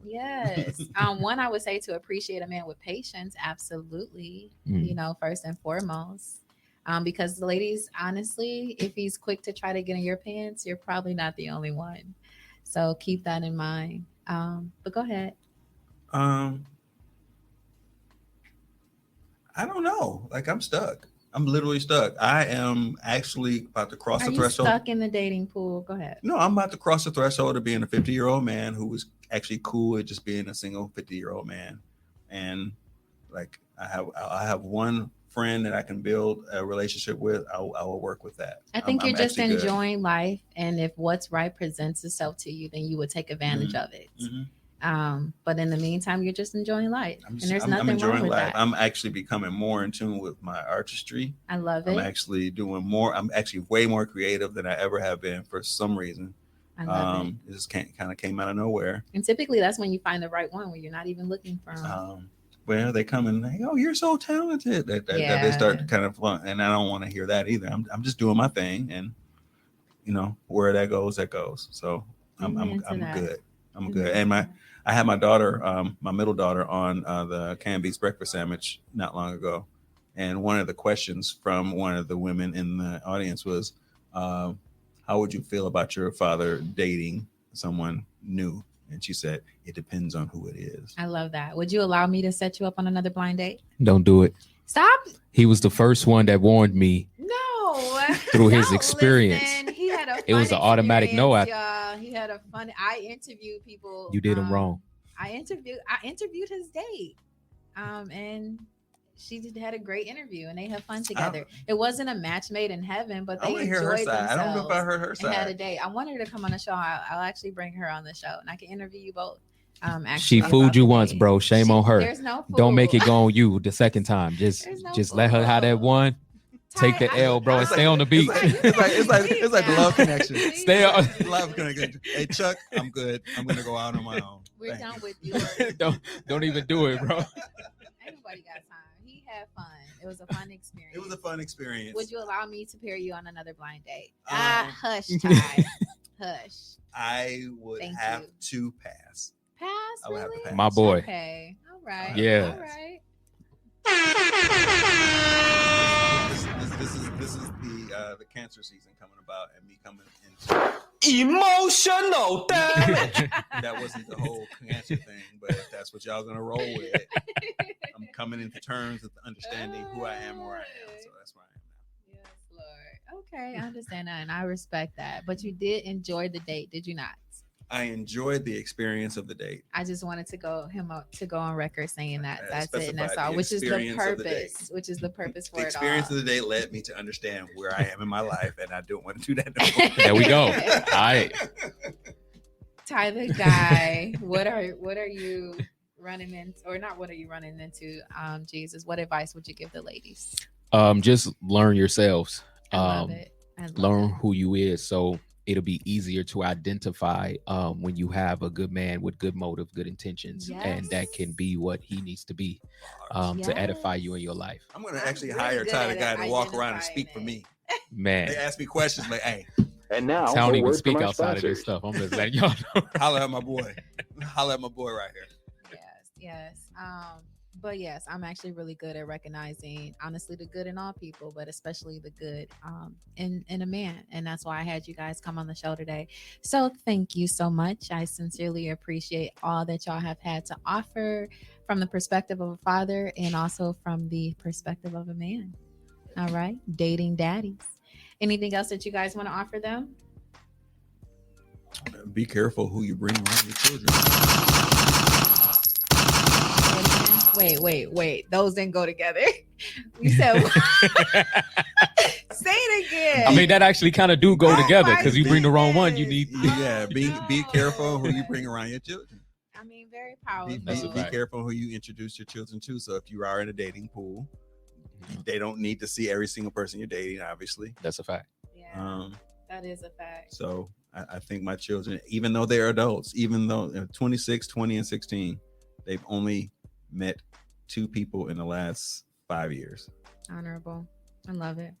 Yes. One, I would say to appreciate a man with patience. Absolutely. Mm. You know, first and foremost. Because the ladies, honestly, if he's quick to try to get in your pants, you're probably not the only one. So keep that in mind. But go ahead. I don't know. Like I'm stuck. I'm literally stuck. I am actually about to cross Are the you threshold. stuck in the dating pool? Go ahead. No, I'm about to cross the threshold of being a 50-year-old man who was actually cool with just being a single 50-year-old man. And like I have one friend that I can build a relationship with. I will work with that. I think you're just actually good. enjoying life. And if what's right presents itself to you, then you would take advantage of it. Mhm. But in the meantime, you're just enjoying life. I'm Nothing enjoying wrong with life. that. I'm actually becoming more in tune with my artistry. I love I'm it. actually doing more. I'm actually way more creative than I ever have been for some reason. I love it. It just kind of came out of nowhere. And typically that's when you find the right one, where you're not even looking for them. Where they come and like, oh, you're so talented. That they start to kind of, and I don't want to hear that either. I'm just doing my thing, and you know where that goes, that goes. So I'm good. I'm good. And I had my daughter, my middle daughter, on the Canned Beats breakfast sandwich not long ago, and one of the questions from one of the women in the audience was, "How would you feel about your father dating someone new?" And she said, "It depends on who it is." I love that. Would you allow me to set you up on another blind date? Don't do it. Stop. He was the first one that warned me No. through his No, experience. listen, he had a It was fun an automatic no. y'all. He had a fun. I interviewed people. You did him wrong. I interviewed his date. And she had a great interview, and they had fun together. It wasn't a match made in heaven, but they enjoyed themselves. I don't know if I heard her side. And had a date. I wanted her to come on the show. I'll actually bring her on the show, and I can interview you both. She fooled you once, bro. Shame on her. There's no fool. Don't make it go on you the second time. Just let her have that one. Take the L, bro, and stay on the beach. It's like love connection. Stay on. Love connection. Hey Chuck, I'm good. I'm gonna go out on my own. We're done with you. don't even do it, bro. Anybody got time? He had fun. It was a fun experience. It was a fun experience. Would you allow me to pair you on another blind date? Hush, Ty. Hush. I would have to pass. Pass? I would have to Really? pass. My boy. Okay. All right. Yeah. All right. This is the cancer season coming about, and me coming into Emotional damage. that wasn't the whole cancer thing, but if that's what y'all gonna roll with, I'm coming into terms with understanding who I am, where I am. So that's where I am now. Yes, Lord. Okay, I understand that, and I respect that. But you did enjoy the date, did you not? I enjoyed the experience of the date. I just wanted to go on record saying that. That's it, and that's specified all. the Which is the experience of the purpose. Which is the purpose for The it all. experience of the day led me to understand where I am in my life, and I don't want to do that no more. There we go. All right. Tyler Guy, what are you running into, or not? What are you running into? Jesus, what advice would you give the ladies? Just learn yourselves. I love it. Learn who you is, so it'll be easier to identify when you have a good man with good motive, good intentions, and that can be what he needs to be to edify you in your life. I'm gonna actually hire Tyler Guy to walk around and speak for me. Man, they ask me questions like, "Hey," and now I don't even speak outside of this stuff. I'm just letting y'all know. Holla at my boy. Holla at my boy right here. Yes. But yes, I'm actually really good at recognizing, honestly, the good in all people, but especially the good in a man. And that's why I had you guys come on the show today. So thank you so much. I sincerely appreciate all that y'all have had to offer from the perspective of a father and also from the perspective of a man. All right. Dating daddies. Anything else that you guys want to offer them? Be careful who you bring around your children. Wait. Those didn't go together. You said say it again. I mean, that actually kind of do go together, because you bring the wrong one, you need. Yeah, be careful who you bring around your children. I mean, very powerful. Be careful who you introduce your children to. So if you are in a dating pool, they don't need to see every single person you're dating, obviously. That's a fact. Yeah, that is a fact. So I think my children, even though they're adults, even though they're 26, 20, and 16, they've only met 2 people in the last 5 years. Honorable. I love it.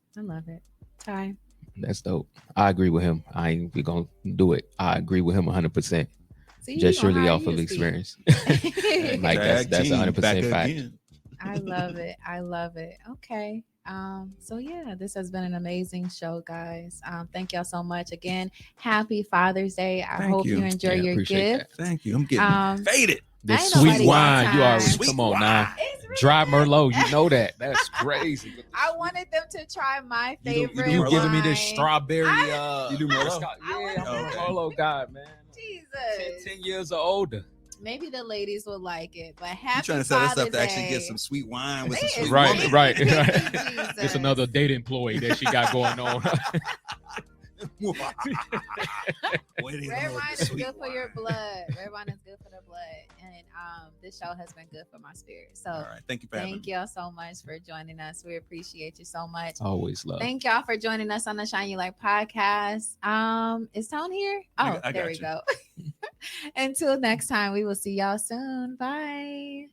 Ty. That's dope. I agree with him. I ain't we gonna do it. I agree with him 100%. See, just surely off of experience. Like that's 100% fact. I love it. Okay. So yeah, this has been an amazing show, guys. Thank y'all so much again. Happy Father's Day. I hope you enjoy your gift. That. Thank you. I'm getting faded. The sweet wine, you already sweet come on wine. Now. Dry Merlot, you know that. That's crazy. I wanted them to try my favorite. You wine. giving me this strawberry? You do Merlot? Yeah, I'm a Merlot guy, man. Jesus. 10 years or older. Maybe the ladies will like it, but happy You're trying to set us up to Day. actually get some sweet wine with some sweet Right. Jesus. It's another date employee that she got going on. Red wine is good for your blood. Red wine is good for the blood, and this show has been good for my spirit. So, all right, thank you for having me. Thank y'all so much for joining us. We appreciate you so much. Always love. Thank y'all for joining us on the Shine You Like podcast. Is Tone here? Oh, I there got we you. go. Until next time, we will see y'all soon. Bye.